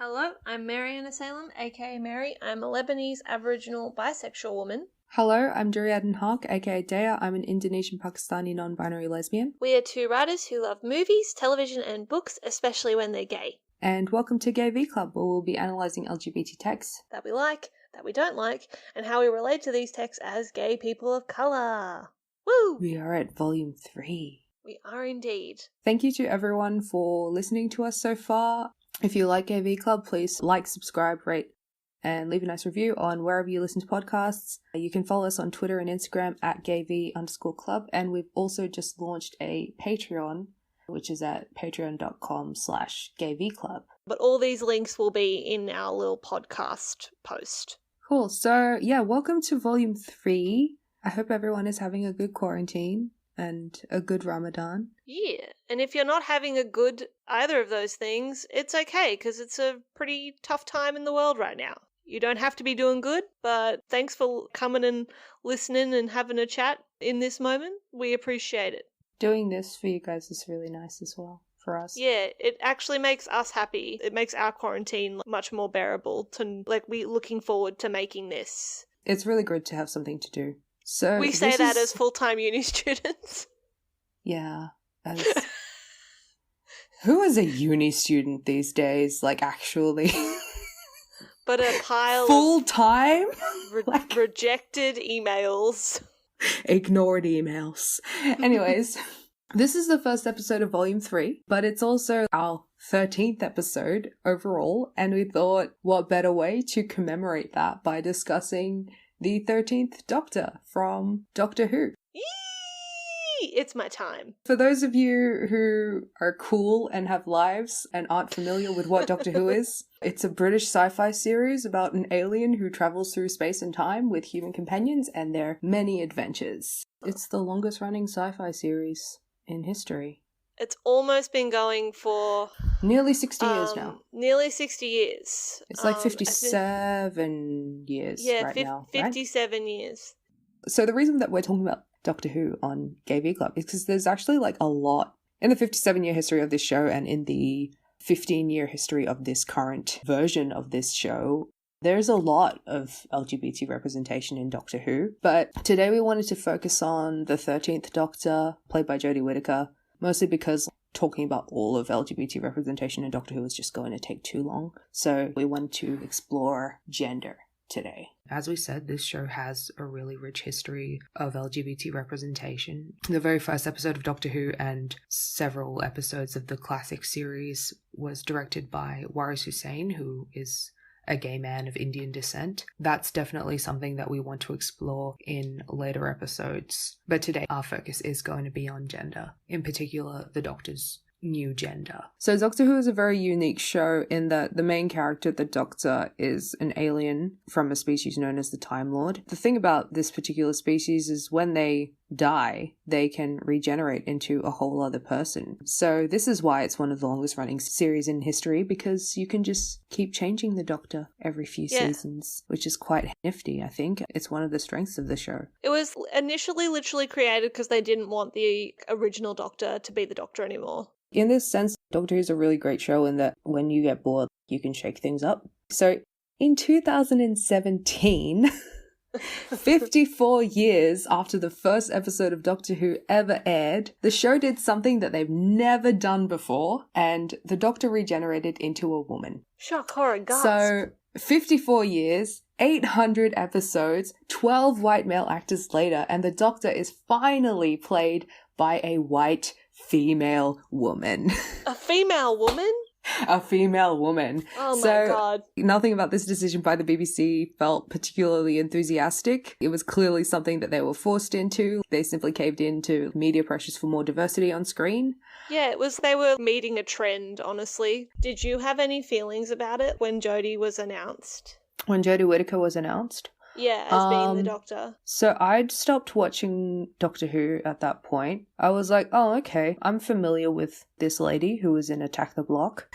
Hello, I'm Merryana Salem, aka Mary. I'm a Lebanese Aboriginal bisexual woman. Hello, I'm Durr-e Haque, aka Deah. I'm an Indonesian Pakistani non-binary lesbian. We are two writers who love movies, television, and books, especially when they're gay. And welcome to GayV Club, where we'll be analysing LGBT texts that we like, that we don't like, and how we relate to these texts as gay people of colour. Woo! We are at Volume 3. We are indeed. Thank you to everyone for listening to us so far. If you like GayV Club, please like, subscribe, rate, and leave a nice review on wherever you listen to podcasts. You can follow us on Twitter and Instagram at GayV_club, and we've also just launched a Patreon, which is at patreon.com/GayVclub. But all these links will be in our little podcast post. Cool. So, yeah, welcome to Volume 3. I hope everyone is having a good quarantine and a good Ramadan. Yeah, and if you're not having a good either of those things, it's okay, because it's a pretty tough time in the world right now. You don't have to be doing good, but thanks for coming and listening and having a chat in this moment. We appreciate it. Doing this for you guys is really nice as well, for us. Yeah, it actually makes us happy. It makes our quarantine much more bearable. We're looking forward to making this. It's really good to have something to do. So we say that as full-time uni students. Yeah. Who is a uni student these days, actually? But a pile full-time? of rejected emails. Ignored emails. Anyways, this is the first episode of Volume 3, but it's also our 13th episode overall, and we thought, what better way to commemorate that by discussing the 13th Doctor from Doctor Who. Yee! It's my time. For those of you who are cool and have lives and aren't familiar with what Doctor Who is, it's a British sci-fi series about an alien who travels through space and time with human companions and their many adventures. It's the longest running sci-fi series in history. It's almost been going for... nearly 60 years now. Nearly 60 years. It's 57 years right now, 57 years. So the reason that we're talking about Doctor Who on GayV Club is because there's actually a lot in the 57-year history of this show and in the 15-year history of this current version of this show. There's a lot of LGBT representation in Doctor Who, but today we wanted to focus on the 13th Doctor, played by Jodie Whittaker, mostly because talking about all of LGBT representation in Doctor Who is just going to take too long. So we wanted to explore gender today. As we said, this show has a really rich history of LGBT representation. The very first episode of Doctor Who and several episodes of the classic series was directed by Waris Hussein, who is a gay man of Indian descent. That's definitely something that we want to explore in later episodes. But today our focus is going to be on gender, in particular the Doctor's new gender. So Doctor Who is a very unique show in that the main character, the Doctor, is an alien from a species known as the Time Lord. The thing about this particular species is when they die, they can regenerate into a whole other person. So this is why it's one of the longest running series in history, because you can just keep changing the Doctor every few seasons, which is quite nifty, I think. It's one of the strengths of the show. It was initially literally created because they didn't want the original Doctor to be the Doctor anymore. In this sense, Doctor Who is a really great show in that when you get bored, you can shake things up. So in 2017, 54 years after the first episode of Doctor Who ever aired, the show did something that they've never done before, and the Doctor regenerated into a woman. Shock, horror, gasp. So 54 years, 800 episodes, 12 white male actors later, and the Doctor is finally played by a white female woman. A female woman? A female woman. Oh my god. Nothing about this decision by the BBC felt particularly enthusiastic. It was clearly something that they were forced into. They simply caved into media pressures for more diversity on screen. Yeah, they were meeting a trend, honestly. Did you have any feelings about it when Jodie was announced? When Jodie Whittaker was announced? Yeah, as being the Doctor. So I'd stopped watching Doctor Who at that point. I was like, oh, okay, I'm familiar with this lady who was in Attack the Block.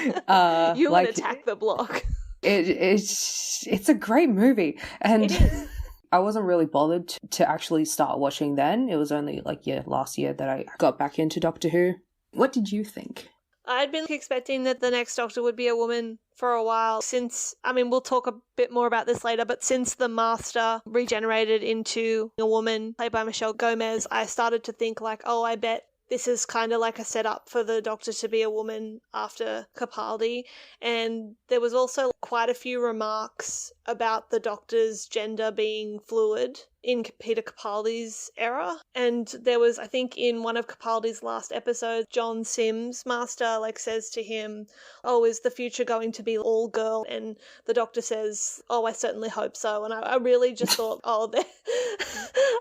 You would Attack the Block. It's a great movie. And it is. I wasn't really bothered to actually start watching then. It was only last year that I got back into Doctor Who. What did you think? I'd been expecting that the next Doctor would be a woman for a while since, I mean, we'll talk a bit more about this later, but since the Master regenerated into a woman played by Michelle Gomez, I started to think like, oh, I bet this is kind of like a setup for the Doctor to be a woman after Capaldi. And there was also quite a few remarks about the Doctor's gender being fluid in Peter Capaldi's era. And there was, I think in one of Capaldi's last episodes, John Sims, Master, like says to him, oh, is the future going to be all girl? And the Doctor says, oh, I certainly hope so. And I really just thought, oh,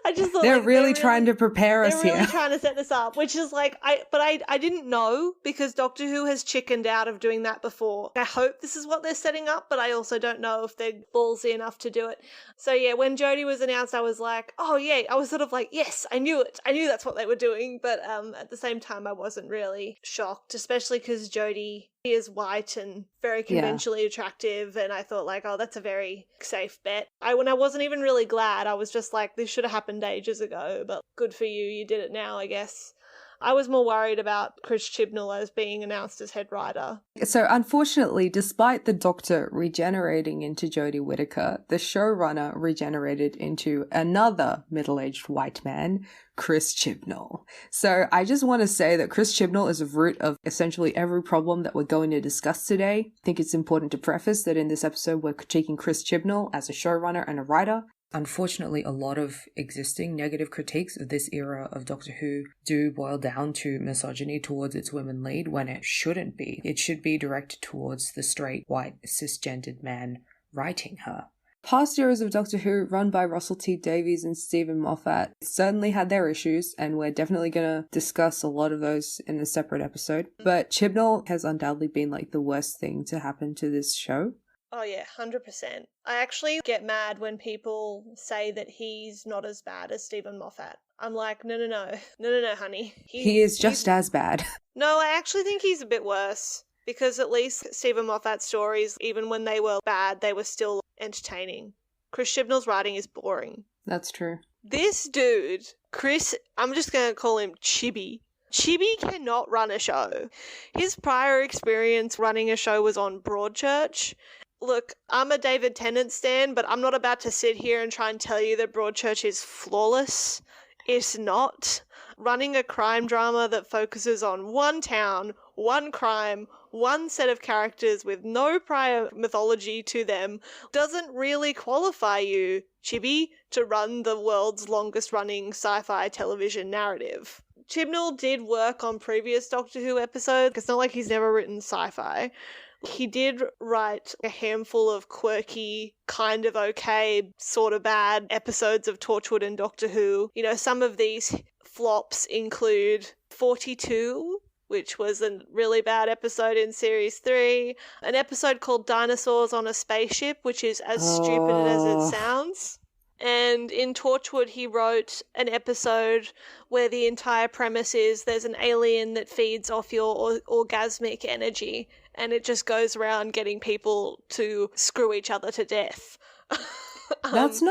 I just thought they're like, really trying to prepare us here. They're really here. trying to set this up, which is like, I didn't know because Doctor Who has chickened out of doing that before. I hope this is what they're setting up, but I also don't know if they're ballsy enough to do it. So yeah, when Jodie was announced, I was like, oh yeah, I was sort of like, yes, I knew it. I knew that's what they were doing, but at the same time, I wasn't really shocked, especially because Jodie is white and very conventionally attractive, and I thought like, oh, that's a very safe bet. When I wasn't even really glad, I was just like, this should have happened ages ago, but good for you, you did it now, I guess. I was more worried about Chris Chibnall as being announced as head writer. So unfortunately, despite the Doctor regenerating into Jodie Whittaker, the showrunner regenerated into another middle-aged white man, Chris Chibnall. So I just want to say that Chris Chibnall is the root of essentially every problem that we're going to discuss today. I think it's important to preface that in this episode we're critiquing Chris Chibnall as a showrunner and a writer. Unfortunately, a lot of existing negative critiques of this era of Doctor Who do boil down to misogyny towards its women lead when it shouldn't be. It should be directed towards the straight, white, cisgendered man writing her. Past eras of Doctor Who, run by Russell T Davies and Stephen Moffat, certainly had their issues, and we're definitely going to discuss a lot of those in a separate episode. But Chibnall has undoubtedly been like the worst thing to happen to this show. Oh yeah, 100%. I actually get mad when people say that he's not as bad as Stephen Moffat. I'm like, no, honey. He is just as bad. No, I actually think he's a bit worse. Because at least Stephen Moffat's stories, even when they were bad, they were still entertaining. Chris Chibnall's writing is boring. That's true. This dude, Chris, I'm just going to call him Chibi. Chibi cannot run a show. His prior experience running a show was on Broadchurch. Look, I'm a David Tennant stan, but I'm not about to sit here and try and tell you that Broadchurch is flawless. It's not. Running a crime drama that focuses on one town, one crime, one set of characters with no prior mythology to them doesn't really qualify you, Chibi, to run the world's longest running sci-fi television narrative. Chibnall did work on previous Doctor Who episodes. It's not like he's never written sci-fi. He did write a handful of quirky, kind of okay, sort of bad episodes of Torchwood and Doctor Who. You know, some of these flops include 42, which was a really bad episode in Series 3, an episode called Dinosaurs on a Spaceship, which is as stupid as it sounds. And in Torchwood, he wrote an episode where the entire premise is there's an alien that feeds off your orgasmic energy, and it just goes around getting people to screw each other to death. That's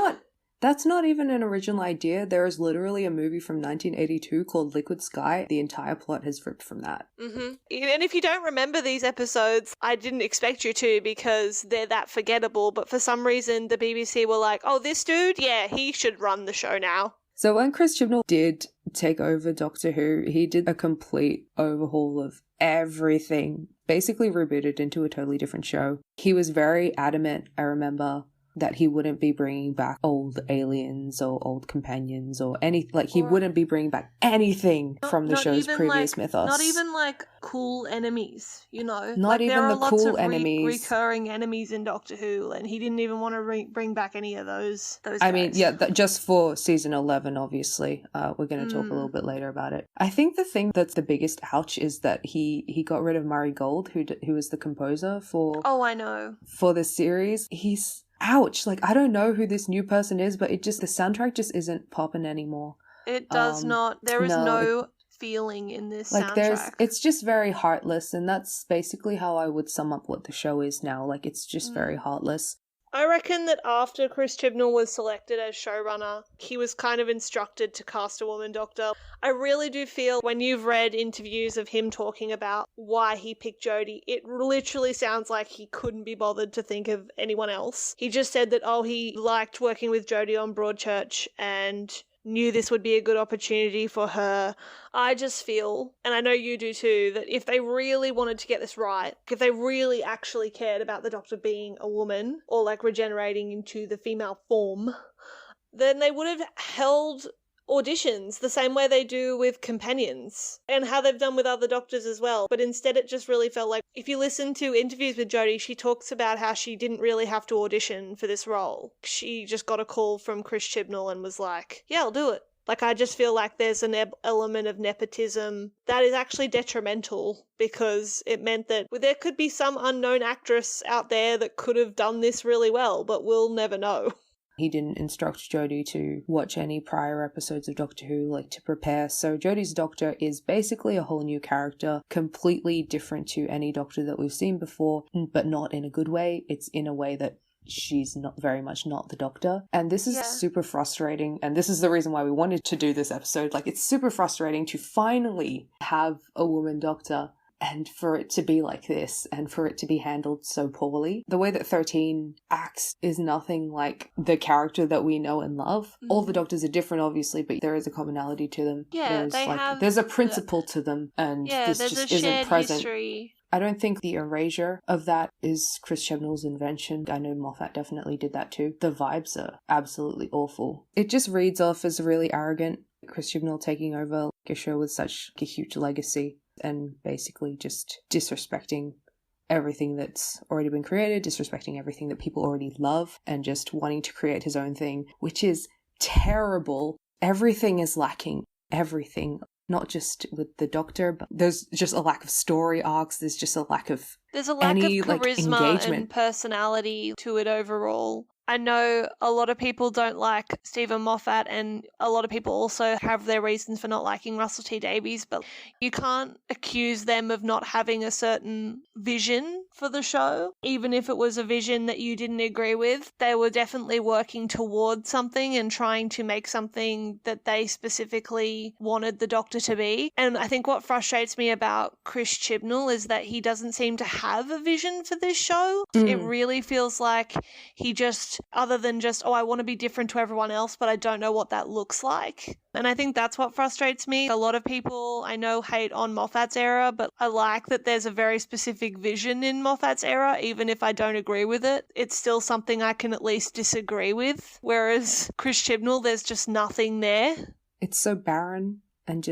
not even an original idea. There is literally a movie from 1982 called Liquid Sky. The entire plot has ripped from that. Mm-hmm. And if you don't remember these episodes, I didn't expect you to because they're that forgettable. But for some reason, the BBC were like, oh, this dude, yeah, he should run the show now. So when Chris Chibnall did take over Doctor Who, he did a complete overhaul of everything. Basically rebooted into a totally different show. He was very adamant, I remember, that he wouldn't be bringing back old aliens or old companions or anything. Like, he wouldn't be bringing back anything from the show's previous mythos. Not even, like, cool enemies, you know? Not even the cool enemies. Recurring enemies in Doctor Who, and he didn't even want to bring back any of those guys. I mean, yeah, just for season 11, obviously. We're going to talk a little bit later about it. I think the thing that's the biggest ouch is that he got rid of Murray Gold, who was the composer for... Oh, I know. For this series. Ouch, like, I don't know who this new person is, but the soundtrack just isn't popping anymore. It does not. There is no feeling in this soundtrack. It's just very heartless, and that's basically how I would sum up what the show is now. Like, it's just very heartless. I reckon that after Chris Chibnall was selected as showrunner, he was kind of instructed to cast a woman doctor. I really do feel when you've read interviews of him talking about why he picked Jodie, it literally sounds like he couldn't be bothered to think of anyone else. He just said that, he liked working with Jodie on Broadchurch and knew this would be a good opportunity for her. I just feel, and I know you do too, that if they really wanted to get this right, if they really actually cared about the Doctor being a woman or like regenerating into the female form, then they would have held auditions the same way they do with companions and how they've done with other doctors as well. But instead it just really felt like, if you listen to interviews with Jodie, she talks about how she didn't really have to audition for this role. She just got a call from Chris Chibnall and was like, yeah, I'll do it. Like, I just feel like there's an element of nepotism that is actually detrimental, because it meant that there could be some unknown actress out there that could have done this really well, but we'll never know. He didn't instruct Jodie to watch any prior episodes of Doctor Who, like to prepare. So Jodie's Doctor is basically a whole new character, completely different to any Doctor that we've seen before, but not in a good way. It's in a way that she's not very much not the Doctor. And this is super frustrating. And this is the reason why we wanted to do this episode. Like, it's super frustrating to finally have a woman Doctor, and for it to be like this, and for it to be handled so poorly. The way that 13 acts is nothing like the character that we know and love. All the Doctors are different, obviously, but there is a commonality to them. Yeah, there's a principle to them, and this just isn't present. History. I don't think the erasure of that is Chris Chibnall's invention. I know Moffat definitely did that too. The vibes are absolutely awful. It just reads off as really arrogant. Chris Chibnall taking over a show with such a huge legacy, and basically just disrespecting everything that's already been created, disrespecting everything that people already love, and just wanting to create his own thing, which is terrible. Everything is lacking. Everything. Not just with the Doctor, but there's just a lack of story arcs. There's just a lack of charisma and personality to it overall. I know a lot of people don't like Stephen Moffat, and a lot of people also have their reasons for not liking Russell T Davies, but you can't accuse them of not having a certain vision for the show. Even if it was a vision that you didn't agree with, they were definitely working towards something and trying to make something that they specifically wanted the Doctor to be. And I think what frustrates me about Chris Chibnall is that he doesn't seem to have a vision for this show. It really feels like he just, other than just, I want to be different to everyone else, but I don't know what that looks like. And I think that's what frustrates me. A lot of people I know hate on Moffat's era, but I like that there's a very specific vision in Moffat's era. Even if I don't agree with it, it's still something I can at least disagree with. Whereas Chris Chibnall, there's just nothing there. It's so barren, and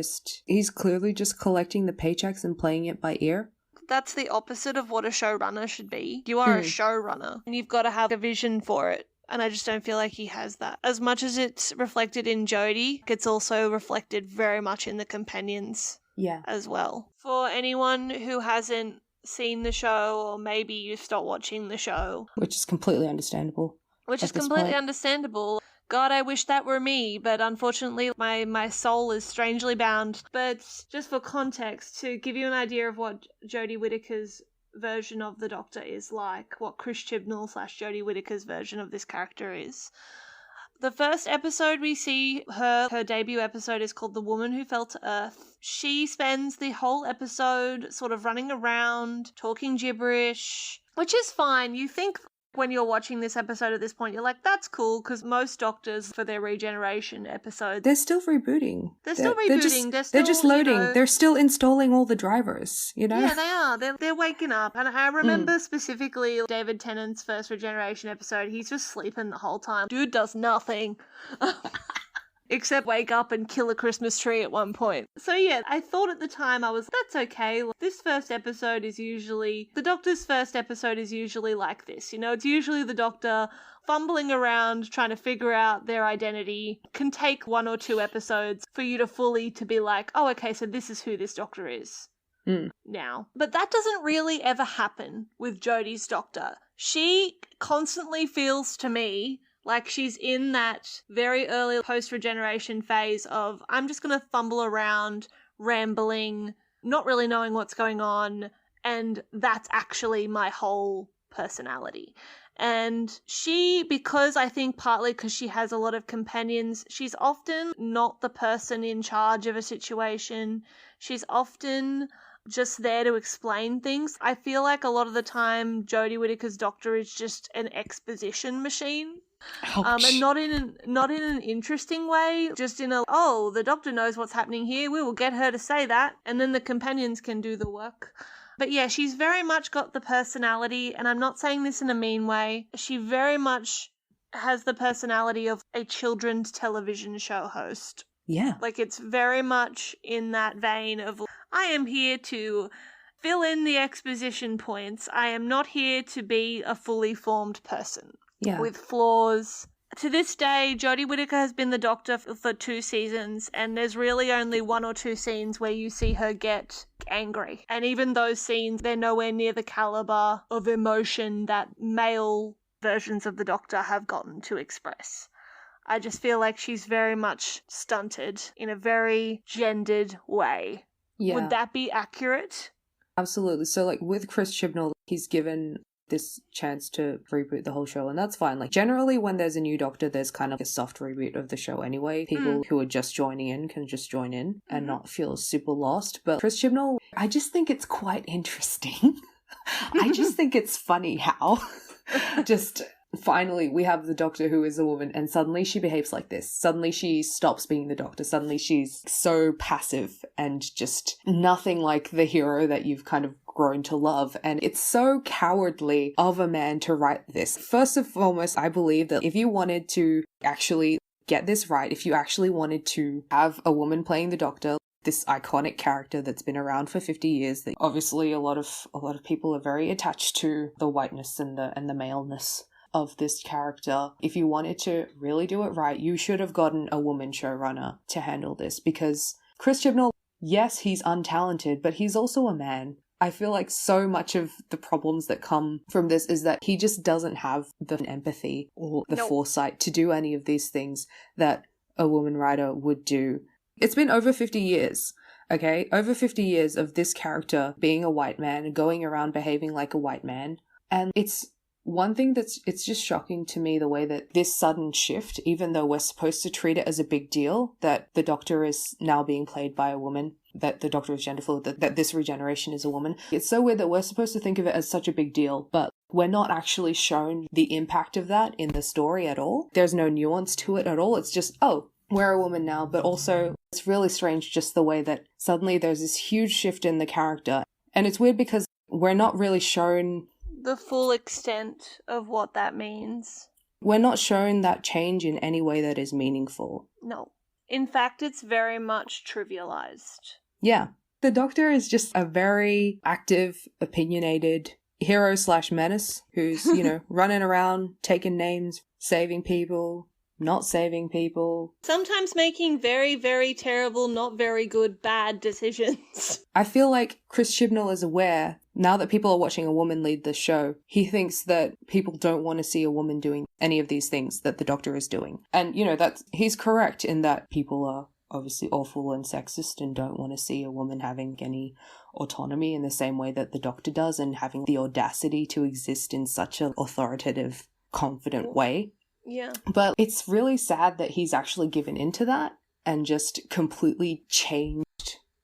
he's clearly just collecting the paychecks and playing it by ear. That's the opposite of what a showrunner should be. You are a showrunner, and you've got to have a vision for it. And I just don't feel like he has that. As much as it's reflected in Jodie, it's also reflected very much in the companions as well. For anyone who hasn't seen the show, or maybe you've stopped watching the show. Which is completely understandable. Understandable. God, I wish that were me, but unfortunately my soul is strangely bound. But just for context, to give you an idea of what Jodie Whittaker's version of the Doctor is like, what Chris Chibnall / Jodie Whittaker's version of this character is. The first episode we see her debut episode is called The Woman Who Fell to Earth. She spends the whole episode sort of running around, talking gibberish, which is fine. You think when you're watching this episode at this point, you're like, that's cool, because most Doctors, for their regeneration episodes, they're still rebooting. They're just loading. They're still installing all the drivers, you know? Yeah, they are. They're waking up. And I remember specifically David Tennant's first regeneration episode. He's just sleeping the whole time. Dude does nothing. Except wake up and kill a Christmas tree at one point. So yeah, I thought at the time, that's okay. This first episode is usually, the Doctor's first episode is usually like this. You know, it's usually the Doctor fumbling around trying to figure out their identity. Can take 1 or 2 episodes for you to fully to be like, oh, okay, so this is who this Doctor is now. But that doesn't really ever happen with Jodie's Doctor. She constantly feels to me like she's in that very early post-regeneration phase of, I'm just going to fumble around, rambling, not really knowing what's going on, and that's actually my whole personality. And she, because I think partly because she has a lot of companions, she's often not the person in charge of a situation. She's often just there to explain things. I feel like a lot of the time Jodie Whittaker's Doctor is just an exposition machine. And not in an interesting way, just in a, oh, the Doctor knows what's happening here, we will get her to say that, and then the companions can do the work. But yeah, she's very much got the personality, and I'm not saying this in a mean way. She very much has the personality of a children's television show host. Yeah. Like, it's very much in that vein of, I am here to fill in the exposition points. I am not here to be a fully formed person. Yeah. With flaws. To this day, Jodie Whittaker has been the Doctor for 2 seasons, and there's really only 1 or 2 scenes where you see her get angry. And even those scenes, they're nowhere near the caliber of emotion that male versions of the Doctor have gotten to express. I just feel like she's very much stunted in a very gendered way. Yeah. Would that be accurate? Absolutely. So, like, with Chris Chibnall, he's given this chance to reboot the whole show, and that's fine. Like, generally when there's a new Doctor, there's kind of a soft reboot of the show anyway. People who are just joining in can just join in and not feel super lost. But Chris Chibnall, I just think it's quite interesting. I just think it's funny how just finally we have the Doctor who is a woman, and suddenly she behaves like this. Suddenly she stops being the Doctor. Suddenly she's so passive and just nothing like the hero that you've kind of grown to love. And it's so cowardly of a man to write this. First and foremost, I believe that if you wanted to actually get this right, if you actually wanted to have a woman playing the Doctor, this iconic character that's been around for 50 years, that obviously a lot of people are very attached to the whiteness and the maleness of this character. If you wanted to really do it right, you should have gotten a woman showrunner to handle this, because Chris Chibnall, yes, he's untalented, but he's also a man. I feel like so much of the problems that come from this is that he just doesn't have the empathy or the foresight to do any of these things that a woman writer would do. It's been over 50 years, okay? Over 50 years of this character being a white man, going around behaving like a white man. And it's one thing it's just shocking to me, the way that this sudden shift, even though we're supposed to treat it as a big deal, that the Doctor is now being played by a woman, that the Doctor is gender fluid, that this regeneration is a woman. It's so weird that we're supposed to think of it as such a big deal, but we're not actually shown the impact of that in the story at all. There's no nuance to it at all. It's just, oh, we're a woman now, but also it's really strange just the way that suddenly there's this huge shift in the character. And it's weird because we're not really shown the full extent of what that means. We're not shown that change in any way that is meaningful. No. In fact, it's very much trivialized. Yeah. The Doctor is just a very active, opinionated hero/menace who's, running around, taking names, saving people, not saving people. Sometimes making very, very terrible, not very good, bad decisions. I feel like Chris Chibnall is aware, now that people are watching a woman lead the show, he thinks that people don't want to see a woman doing any of these things that the Doctor is doing. And, he's correct in that people are obviously awful and sexist and don't want to see a woman having any autonomy in the same way that the Doctor does, and having the audacity to exist in such an authoritative, confident way. Yeah. But it's really sad that he's actually given into that and just completely changed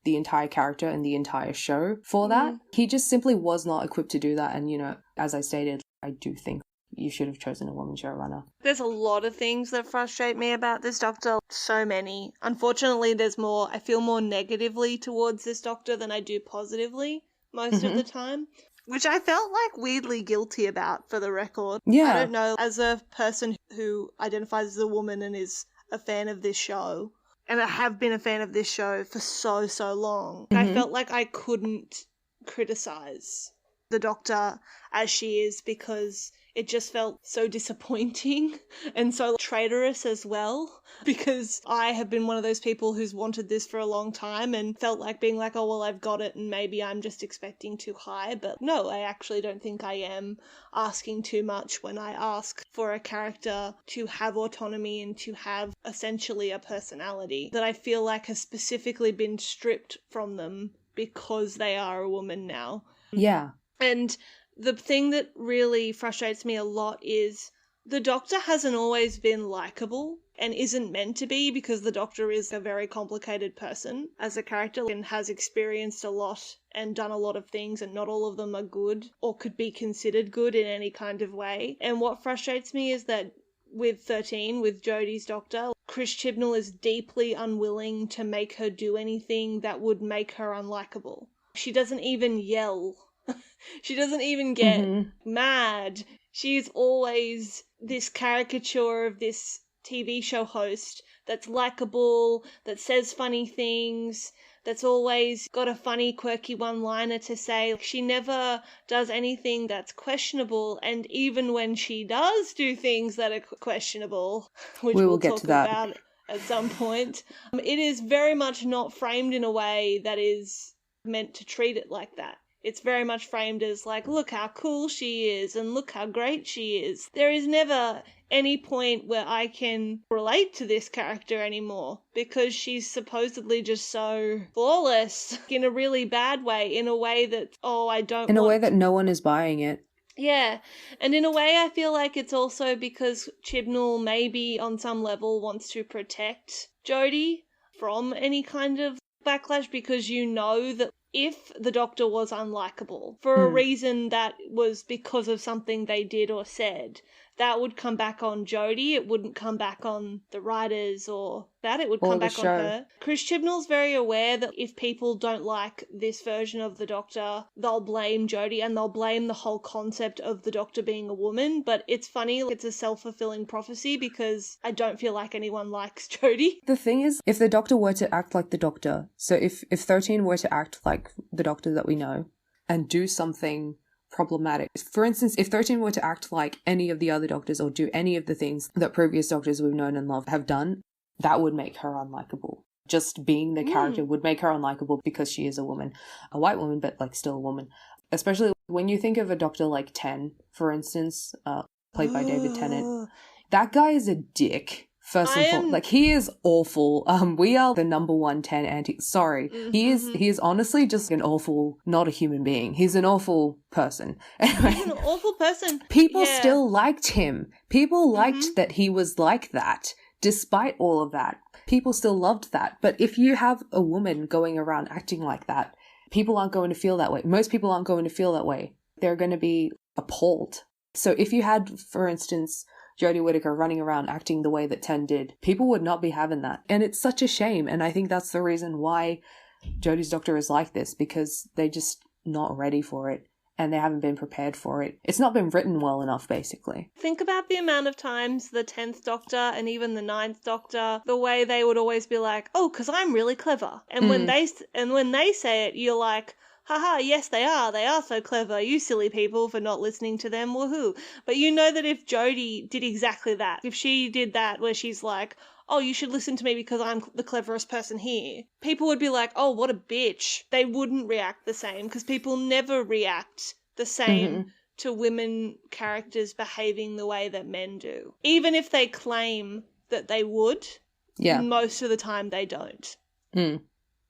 the entire character and the entire show for that. He just simply was not equipped to do that. And, as I stated, I do think you should have chosen a woman showrunner. There's a lot of things that frustrate me about this Doctor. So many. Unfortunately, I feel more negatively towards this Doctor than I do positively most of the time. Which I felt like weirdly guilty about, for the record. Yeah. I don't know, as a person who identifies as a woman and is a fan of this show, and I have been a fan of this show for so long, I felt like I couldn't criticize the Doctor as she is, because it just felt so disappointing and so traitorous as well, because I have been one of those people who's wanted this for a long time and felt like being like, oh, well, I've got it and maybe I'm just expecting too high. But no, I actually don't think I am asking too much when I ask for a character to have autonomy and to have essentially a personality that I feel like has specifically been stripped from them because they are a woman now. Yeah. And The thing that really frustrates me a lot is the Doctor hasn't always been likable and isn't meant to be, because the Doctor is a very complicated person as a character and has experienced a lot and done a lot of things, and not all of them are good or could be considered good in any kind of way. And what frustrates me is that with 13, with Jodie's Doctor, Chris Chibnall is deeply unwilling to make her do anything that would make her unlikable. She doesn't even yell. She doesn't even get mad. She's always this caricature of this TV show host that's likable, that says funny things, that's always got a funny, quirky one-liner to say. She never does anything that's questionable, and even when she does do things that are questionable, which we will we'll get talk to that about at some point, it is very much not framed in a way that is meant to treat it like that. It's very much framed as like, look how cool she is and look how great she is. There is never any point where I can relate to this character anymore, because she's supposedly just so flawless in a really bad way, in a way that, in a way that no one is buying it. Yeah, and in a way I feel like it's also because Chibnall maybe on some level wants to protect Jodie from any kind of backlash, because you know that if the Doctor was unlikable for a reason that was because of something they did or said, that would come back on Jodie. It wouldn't come back on the writers or that. It would come back on her. Chris Chibnall's very aware that if people don't like this version of the Doctor, they'll blame Jodie and they'll blame the whole concept of the Doctor being a woman. But it's funny, it's a self-fulfilling prophecy, because I don't feel like anyone likes Jodie. The thing is, if the Doctor were to act like the Doctor, so if 13 were to act like the Doctor that we know and do something problematic. For instance, if 13 were to act like any of the other Doctors or do any of the things that previous Doctors we've known and loved have done, that would make her unlikable. Just being the character would make her unlikable because she is a woman. A white woman, but like still a woman. Especially when you think of a Doctor like 10, for instance, played by David Tennant. That guy is a dick. First and foremost, like, he is awful. We are the number one 10 anti. Sorry, he is honestly just an awful, not a human being. He's an awful person. Anyway, He's an awful person. People still liked him. People liked that he was like that, despite all of that. People still loved that. But if you have a woman going around acting like that, people aren't going to feel that way. Most people aren't going to feel that way. They're going to be appalled. So if you had, for instance, Jodie Whittaker running around acting the way that 10 did, people would not be having that. And it's such a shame. And I think that's the reason why Jodie's Doctor is like this, because they're just not ready for it and they haven't been prepared for it. It's not been written well enough, basically. Think about the amount of times the 10th Doctor and even the 9th Doctor, the way they would always be like, oh, because I'm really clever. And when they say it, you're like, haha, yes, they are so clever, you silly people for not listening to them, woohoo. But you know that if Jodie did exactly that, if she did that where she's like, oh, you should listen to me because I'm the cleverest person here, people would be like, oh, what a bitch. They wouldn't react the same, because people never react the same to women characters behaving the way that men do. Even if they claim that they would, most of the time they don't.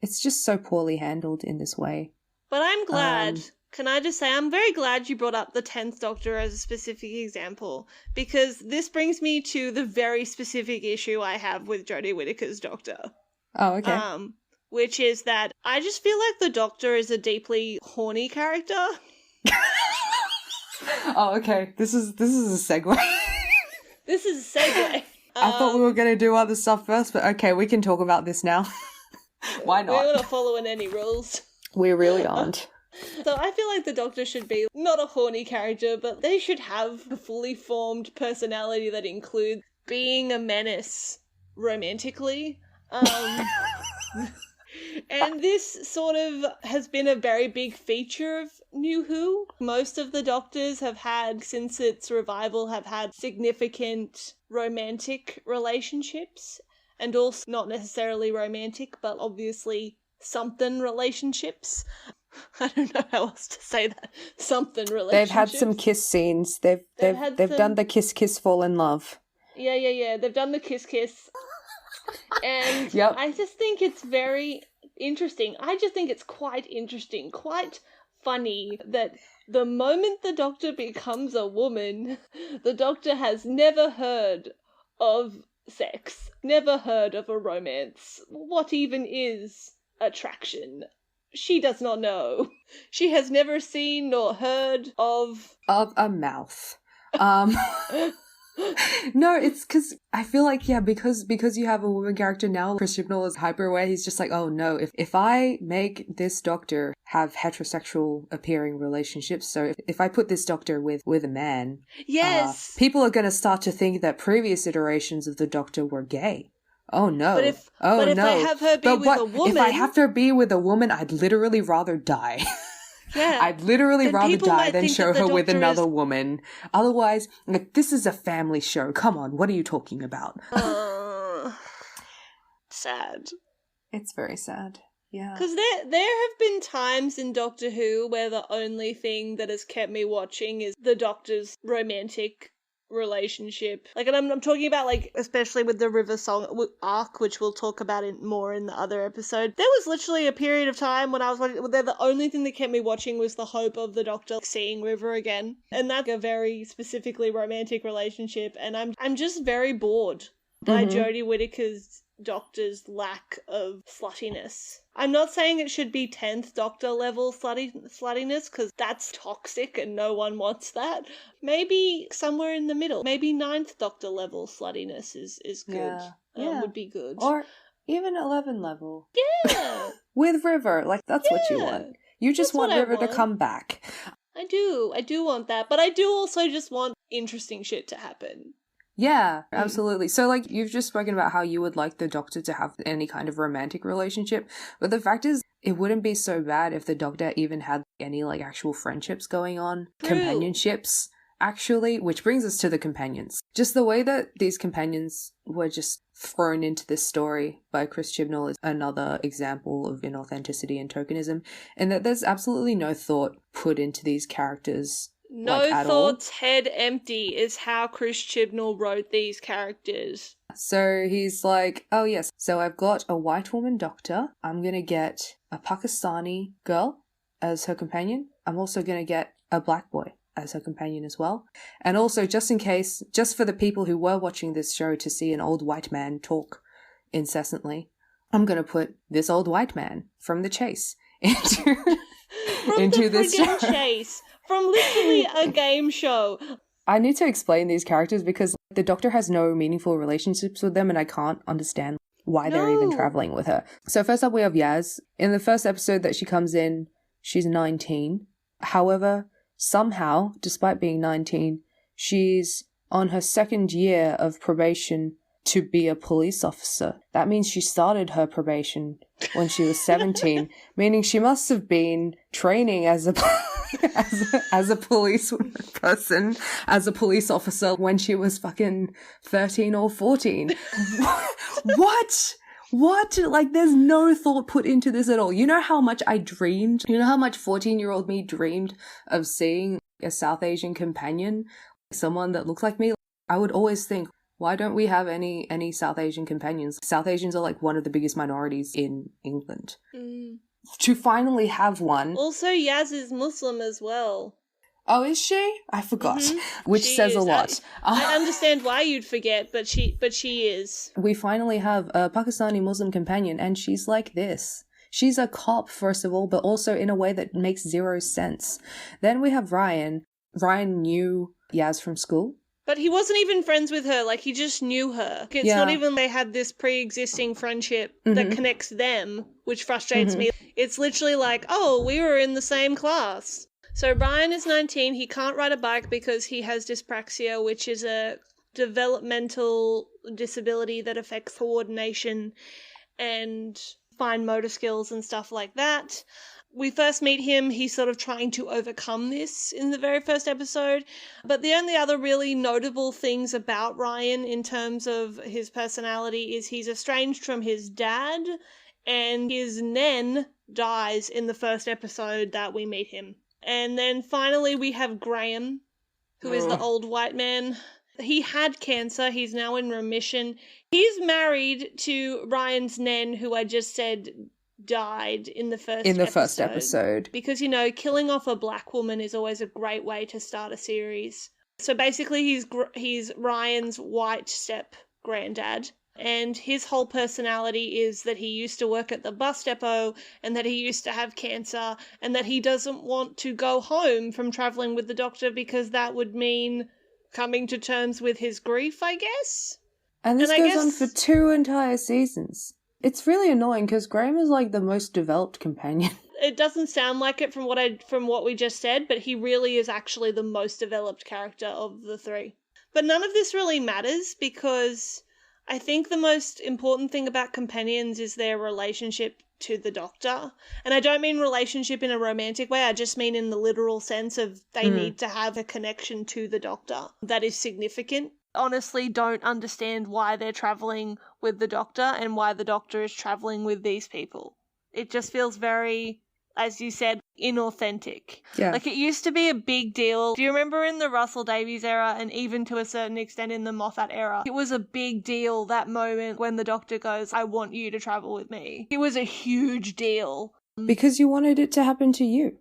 It's just so poorly handled in this way. But I'm glad, can I just say, I'm very glad you brought up the 10th Doctor as a specific example, because this brings me to the very specific issue I have with Jodie Whittaker's Doctor. Oh, okay. Which is that I just feel like the Doctor is a deeply horny character. Oh, okay. This is a segue. This is a segue. I thought we were going to do other stuff first, but okay, we can talk about this now. Why not? We're not following any rules. We really aren't. So I feel like the Doctor should be not a horny character, but they should have a fully formed personality that includes being a menace romantically. And this sort of has been a very big feature of New Who. Most of the Doctors have had, since its revival, have had significant romantic relationships, and also not necessarily romantic, but obviously something relationships. I don't know how else to say that. Something relationships. They've had some kiss scenes. They've done the kiss fall in love. Yeah. They've done the kiss. And I just think it's very interesting. I just think it's quite interesting, quite funny that the moment the Doctor becomes a woman, the Doctor has never heard of sex, never heard of a romance. What even is attraction? She does not know. She has never seen nor heard of a mouth. No, it's because I feel like, yeah, because you have a woman character now, Chris Chibnall is hyper aware. He's just like, oh no, if I make this Doctor have heterosexual appearing relationships, so if I put this Doctor with a man, yes, people are going to start to think that previous iterations of the Doctor were gay. Oh no. But if no. I have her be with a woman, if I have her be with a woman, I'd literally rather die. Yeah. I'd literally rather die than show her with another is... woman. Otherwise, like, this is a family show. Come on, what are you talking about? Sad. It's very sad. Yeah. Because there have been times in Doctor Who where the only thing that has kept me watching is the Doctor's romantic relationship. Like, and I'm talking about, like, especially with the River Song arc, which we'll talk about more in the other episode. There was literally a period of time when I was watching, the only thing that kept me watching was the hope of the Doctor seeing River again, and that's a very specifically romantic relationship. And I'm just very bored by Jodie Whittaker's Doctor's lack of sluttiness. I'm not saying it should be 10th Doctor level sluttiness, because that's toxic and no one wants that. Maybe somewhere in the middle. Maybe 9th Doctor level sluttiness is good. Yeah. Would be good. Or even 11 level. Yeah! With River. Like, that's what you want. You just want River to come back. I do want that. But I do also just want interesting shit to happen. Yeah, absolutely. So, like, you've just spoken about how you would like the Doctor to have any kind of romantic relationship, but the fact is, it wouldn't be so bad if the Doctor even had any, like, actual friendships going on. True. Companionships, actually, which brings us to the companions. Just the way that these companions were just thrown into this story by Chris Chibnall is another example of inauthenticity and tokenism, and that there's absolutely no thought put into these characters. No thoughts, head empty is how Chris Chibnall wrote these characters. So he's like, oh yes, so I've got a white woman Doctor. I'm going to get a Pakistani girl as her companion. I'm also going to get a black boy as her companion as well. And also, just in case, just for the people who were watching this show to see an old white man talk incessantly, I'm going to put this old white man from The Chase into this show. Chase. From literally a game show. I need to explain these characters because the Doctor has no meaningful relationships with them and I can't understand why they're even traveling with her. So first up we have Yaz. In the first episode that she comes in, she's 19. However, somehow, despite being 19, she's on her second year of probation to be a police officer. That means she started her probation when she was 17, meaning she must have been training as a police person, as a police officer when she was fucking 13 or 14. What? Like, there's no thought put into this at all. You know how much I dreamed? You know how much 14-year-old me dreamed of seeing a South Asian companion? Someone that looked like me? I would always think, why don't we have any South Asian companions? South Asians are like one of the biggest minorities in England. To finally have one. Also, Yaz is Muslim as well. Oh, is she? I forgot. Which she says a lot. I understand why you'd forget, but she is. We finally have a Pakistani Muslim companion, and she's like this. She's a cop, first of all, but also in a way that makes zero sense. Then we have Ryan. Ryan knew Yaz from school. But he wasn't even friends with her, like, he just knew her. It's not even they had this pre-existing friendship that connects them, which frustrates me. It's literally like, oh, we were in the same class. So Ryan is 19, he can't ride a bike because he has dyspraxia, which is a developmental disability that affects coordination and fine motor skills and stuff like that. We first meet him, he's sort of trying to overcome this in the very first episode. But the only other really notable things about Ryan in terms of his personality is he's estranged from his dad, and his nan dies in the first episode that we meet him. And then finally we have Graham, who is the old white man. He had cancer, he's now in remission. He's married to Ryan's nan, who I just said died in the first episode. Because, you know, killing off a black woman is always a great way to start a series. So basically he's Ryan's white step granddad. And his whole personality is that he used to work at the bus depot and that he used to have cancer and that he doesn't want to go home from traveling with the doctor because that would mean coming to terms with his grief, I guess. And this goes on for 2 entire seasons. It's really annoying because Graham is like the most developed companion. It doesn't sound like it from what we just said, but he really is actually the most developed character of the 3. But none of this really matters because I think the most important thing about companions is their relationship to the doctor. And I don't mean relationship in a romantic way, I just mean in the literal sense of they need to have a connection to the doctor that is significant. Honestly, don't understand why they're traveling with the doctor and why the doctor is traveling with these people. It just feels very, as you said, inauthentic. Yeah. Like, it used to be a big deal. Do you remember in the Russell Davies era and even to a certain extent in the Moffat era? It was a big deal, that moment when the doctor goes, I want you to travel with me. It was a huge deal. Because you wanted it to happen to you.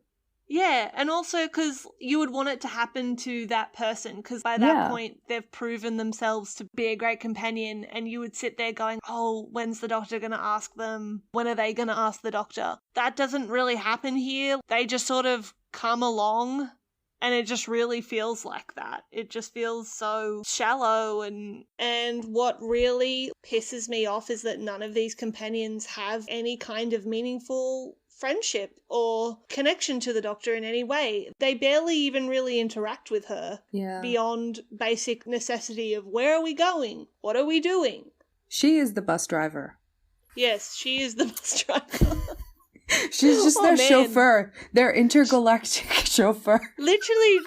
Yeah, and also because you would want it to happen to that person, because by that point they've proven themselves to be a great companion, and you would sit there going, oh, when's the doctor going to ask them? When are they going to ask the doctor? That doesn't really happen here. They just sort of come along, and it just really feels like that. It just feels so shallow, and what really pisses me off is that none of these companions have any kind of meaningful friendship or connection to the doctor in any way. They barely even really interact with her beyond basic necessity of where are we going? What are we doing? She is the bus driver. Yes, she is the bus driver. She's just their chauffeur. Their intergalactic chauffeur. Literally,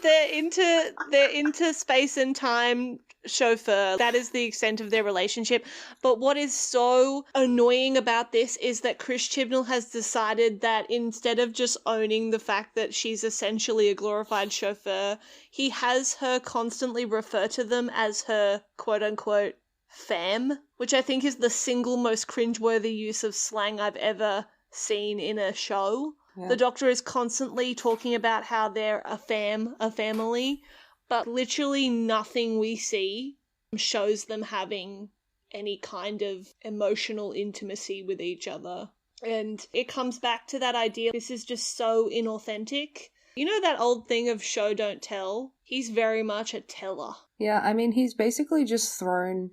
they're into space and time chauffeur. That is the extent of their relationship. But what is so annoying about this is that Chris Chibnall has decided that instead of just owning the fact that she's essentially a glorified chauffeur, he has her constantly refer to them as her quote-unquote fam, which I think is the single most cringeworthy use of slang I've ever seen in a show. Yeah. The doctor is constantly talking about how they're a family, but literally nothing we see shows them having any kind of emotional intimacy with each other. And it comes back to that idea, this is just so inauthentic. You know that old thing of show don't tell? He's very much a teller. Yeah, I mean, he's basically just thrown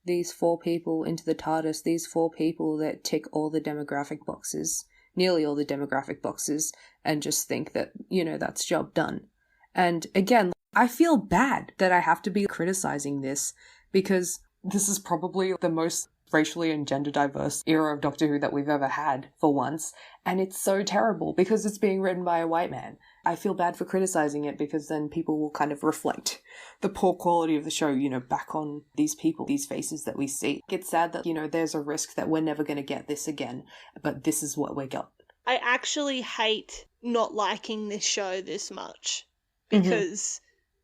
these 4 people into the TARDIS, these 4 people that tick all the demographic boxes, nearly all the demographic boxes, and just think that, you know, that's job done. And again, I feel bad that I have to be criticizing this because this is probably the most racially and gender diverse era of Doctor Who that we've ever had for once. And it's so terrible because it's being written by a white man. I feel bad for criticizing it because then people will kind of reflect the poor quality of the show, you know, back on these people, these faces that we see. It's sad that, you know, there's a risk that we're never going to get this again, but this is what we got. I actually hate not liking this show this much because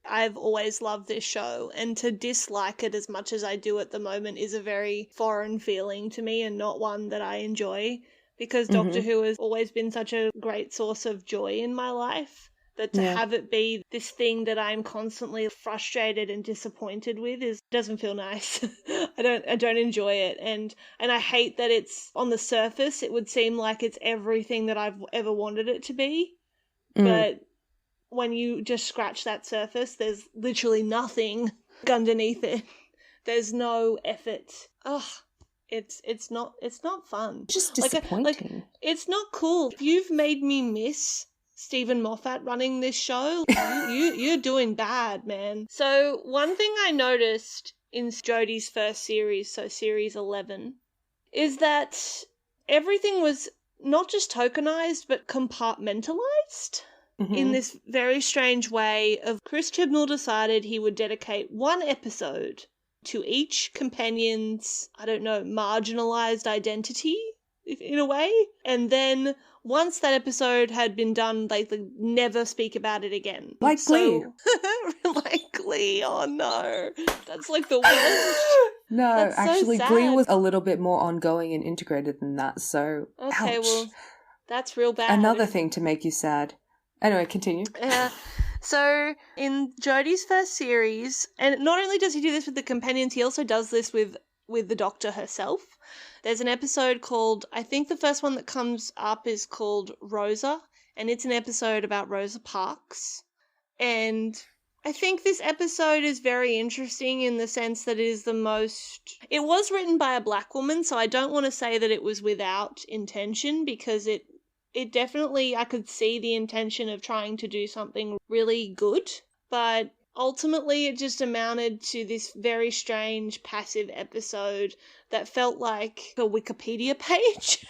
I've always loved this show, and to dislike it as much as I do at the moment is a very foreign feeling to me and not one that I enjoy, because Doctor Who has always been such a great source of joy in my life that to have it be this thing that I'm constantly frustrated and disappointed with doesn't feel nice. I don't enjoy it, and I hate that it's on the surface it would seem like it's everything that I've ever wanted it to be, but when you just scratch that surface, there's literally nothing underneath it. There's no effort. Ugh. It's not fun. Just disappointing. It's not cool. If you've made me miss Stephen Moffat running this show, you're doing bad, man. So one thing I noticed in Jodie's first series, so series 11, is that everything was not just tokenized, but compartmentalized. In this very strange way of Chris Chibnall decided he would dedicate one episode to each companion's, I don't know, marginalized identity, in a way. And then once that episode had been done, they never speak about it again. Like Glee. Like Glee, oh no. That's like the worst. No, That's so actually, sad. Glee was a little bit more ongoing and integrated than that, so Okay, ouch. well, that's real bad. Another thing to make you sad. Anyway, continue. So in Jodie's first series, and not only does he do this with the companions, he also does this with the Doctor herself. There's an episode called, I think the first one that comes up is called Rosa, and it's an episode about Rosa Parks. And I think this episode is very interesting in the sense that it is the most... It was written by a black woman, so I don't want to say that it was without intention, because it definitely, I could see the intention of trying to do something really good, but ultimately it just amounted to this very strange passive episode that felt like a Wikipedia page.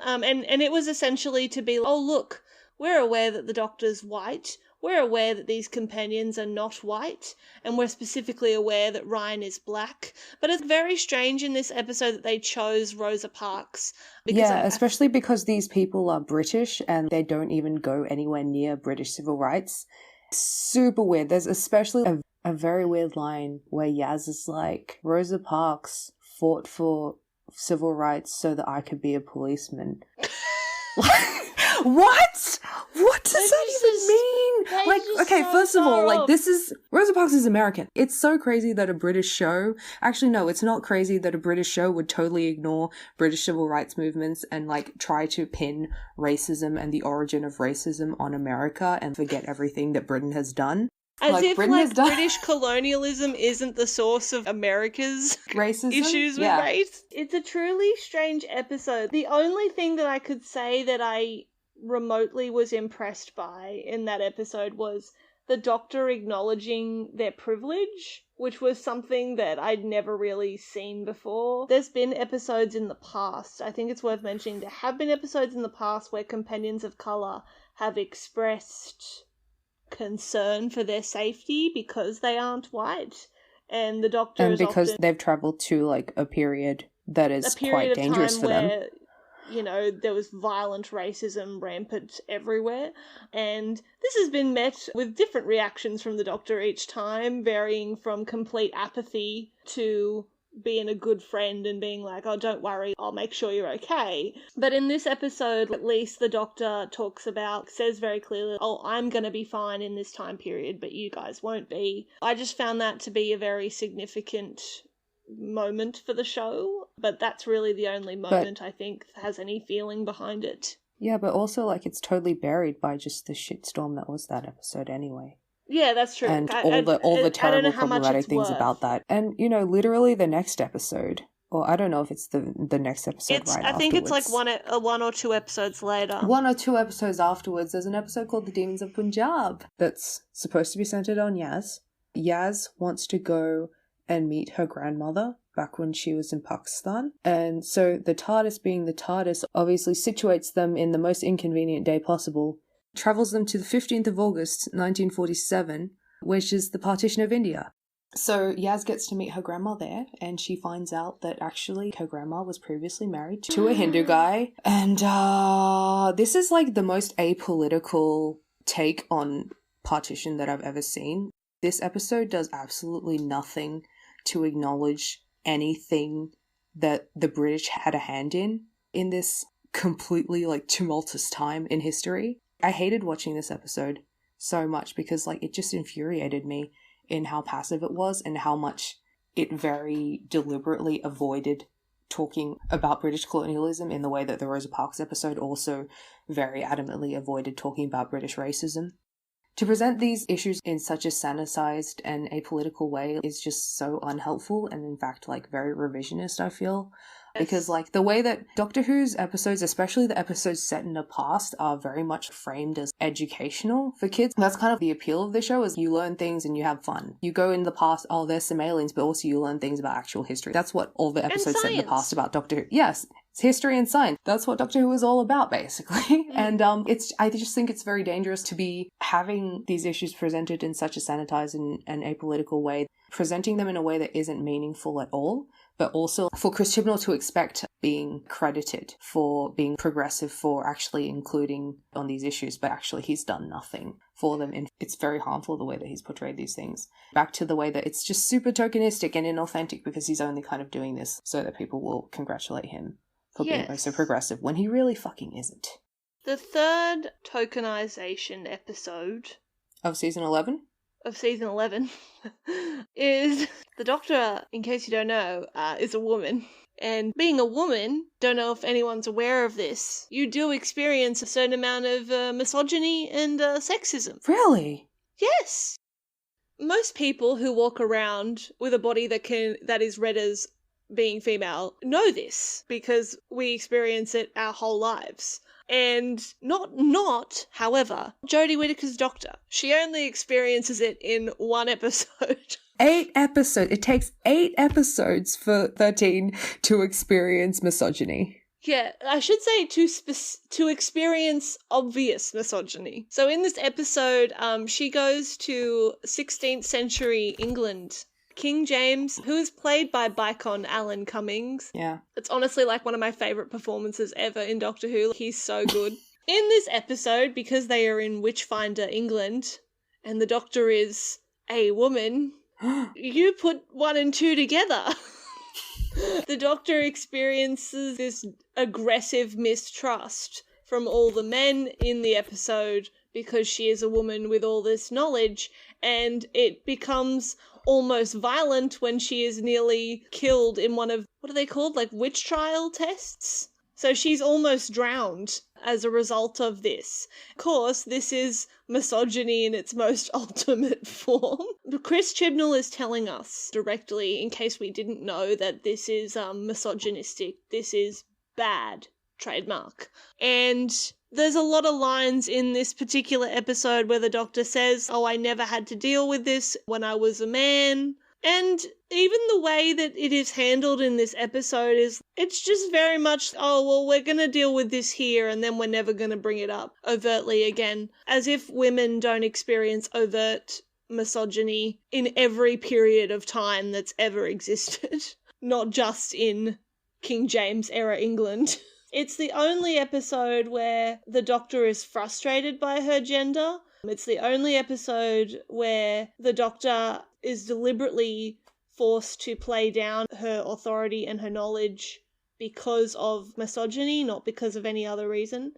And it was essentially to be, oh look, we're aware that the Doctor's white, we're aware that these companions are not white, and we're specifically aware that Ryan is black. But it's very strange in this episode that they chose Rosa Parks. Especially because these people are British and they don't even go anywhere near British civil rights. Super weird. There's especially a very weird line where Yaz is like, Rosa Parks fought for civil rights so that I could be a policeman. What? What does that even mean? Like, okay, first of all, like, this is... Rosa Parks is American. It's so crazy that a British show... Actually, no, it's not crazy that a British show would totally ignore British civil rights movements and, like, try to pin racism and the origin of racism on America and forget everything that Britain has done. As if, like, British colonialism isn't the source of America's racism issues with race. It's a truly strange episode. The only thing that I could say that I remotely was impressed by in that episode was the Doctor acknowledging their privilege, which was something that I'd never really seen before. There's been episodes in the past, I think it's worth mentioning, there have been episodes in the past where companions of colour have expressed concern for their safety because they aren't white, and the Doctor and because they've travelled to, like, a period that is quite dangerous for them. You know, there was violent racism rampant everywhere, and this has been met with different reactions from the Doctor each time, varying from complete apathy to being a good friend and being like, oh, don't worry, I'll make sure you're okay. But in this episode, at least the Doctor says very clearly, oh, I'm going to be fine in this time period, but you guys won't be. I just found that to be a very significant moment for the show, but that's really the only moment I think has any feeling behind it. Yeah, but also, like, it's totally buried by just the shitstorm that was that episode anyway. Yeah, that's true. And all the terrible problematic things about that. And, you know, literally the next episode, or I don't know if it's the next episode I think it's like one or two episodes later. 1 or 2 episodes afterwards, there's an episode called The Demons of Punjab that's supposed to be centered on Yaz. Yaz wants to go and meet her grandmother back when she was in Pakistan. And so the TARDIS, being the TARDIS, obviously situates them in the most inconvenient day possible, travels them to the 15th of August, 1947, which is the partition of India. So Yaz gets to meet her grandma there, and she finds out that actually her grandma was previously married to a Hindu guy. And this is like the most apolitical take on partition that I've ever seen. This episode does absolutely nothing to acknowledge anything that the British had a hand in this completely, like, tumultuous time in history. I hated watching this episode so much because, like, it just infuriated me in how passive it was and how much it very deliberately avoided talking about British colonialism in the way that the Rosa Parks episode also very adamantly avoided talking about British racism. To present these issues in such a sanitized and apolitical way is just so unhelpful and, in fact, like, very revisionist, I feel. Because, like, the way that Doctor Who's episodes, especially the episodes set in the past, are very much framed as educational for kids. That's kind of the appeal of the show, is you learn things and you have fun. You go in the past, oh, there's some aliens, but also you learn things about actual history. That's what all the episodes set in the past about Doctor Who. Yes, It's history and science. That's what Doctor Who is all about, basically. And I just think it's very dangerous to be having these issues presented in such a sanitized and apolitical way, presenting them in a way that isn't meaningful at all, but also for Chris Chibnall to expect being credited for being progressive, for actually including on these issues, but actually he's done nothing for them. And it's very harmful the way that he's portrayed these things. Back to the way that it's just super tokenistic and inauthentic because he's only kind of doing this so that people will congratulate him for being so progressive when he really fucking isn't. The third tokenization episode Of season 11? Of season 11 is the Doctor, in case you don't know, is a woman. And being a woman, don't know if anyone's aware of this, you do experience a certain amount of misogyny and sexism. Really? Yes. Most people who walk around with a body that is read as being female know this because we experience it our whole lives. And not, however, Jodie Whittaker's Doctor. She only experiences it in one episode. 8 episodes. It takes 8 episodes for 13 to experience misogyny. Yeah, I should say to experience obvious misogyny. So in this episode, she goes to 16th century England. King James, who is played by Bicon Alan Cummings. Yeah. It's honestly like one of my favourite performances ever in Doctor Who. He's so good. In this episode, because they are in Witchfinder, England, and the Doctor is a woman, you put 1 and 2 together. The Doctor experiences this aggressive mistrust from all the men in the episode because she is a woman with all this knowledge, and it becomes almost violent when she is nearly killed in one of, what are they called, like witch trial tests? So she's almost drowned as a result of this. Of course, this is misogyny in its most ultimate form. Chris Chibnall is telling us directly, in case we didn't know, that this is misogynistic, this is bad, trademark. And there's a lot of lines in this particular episode where the Doctor says, "Oh, I never had to deal with this when I was a man." And even the way that it is handled in this episode it's just very much, oh, well, we're going to deal with this here and then we're never going to bring it up overtly again. As if women don't experience overt misogyny in every period of time that's ever existed. Not just in King James era England. It's the only episode where the Doctor is frustrated by her gender. It's the only episode where the Doctor is deliberately forced to play down her authority and her knowledge because of misogyny, not because of any other reason.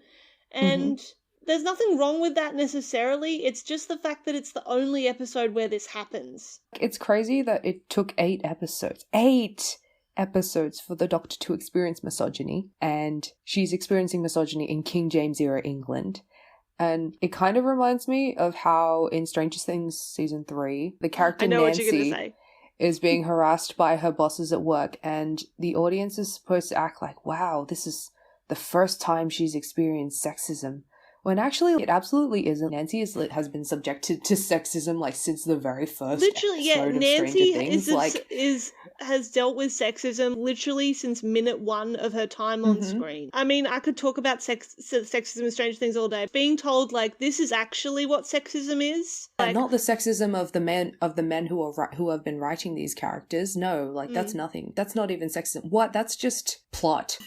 And there's nothing wrong with that necessarily. It's just the fact that it's the only episode where this happens. It's crazy that it took 8 episodes. 8 episodes for the Doctor to experience misogyny, and she's experiencing misogyny in King James era England. And it kind of reminds me of how in Stranger Things season 3, the character Nancy is being harassed by her bosses at work, and the audience is supposed to act like, wow, this is the first time she's experienced sexism. When actually it absolutely isn't. Nancy has been subjected to sexism like since the very first episode of Nancy Stranger Things. has dealt with sexism literally since minute 1 of her time on screen. I mean, I could talk about sexism in Stranger Things all day. Being told like this is actually what sexism is, like, not the sexism of the men who have been writing these characters. No, like that's nothing. That's not even sexism. What? That's just plot.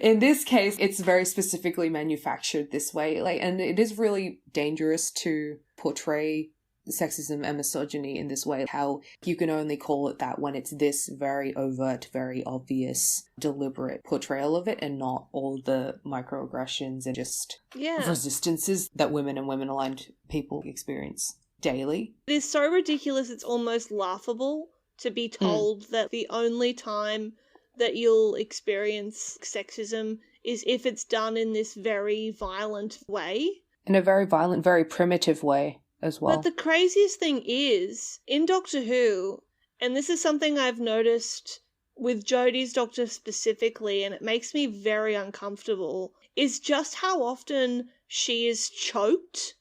In this case, it's very specifically manufactured this way, and it is really dangerous to portray sexism and misogyny in this way. How you can only call it that when it's this very overt, very obvious, deliberate portrayal of it, and not all the microaggressions and just resistances that women and women-aligned people experience daily. It is so ridiculous, it's almost laughable to be told that the only time that you'll experience sexism is if it's done in this very violent way. In a very violent, very primitive way as well. But the craziest thing is, in Doctor Who, and this is something I've noticed with Jodie's Doctor specifically, and it makes me very uncomfortable, is just how often she is choked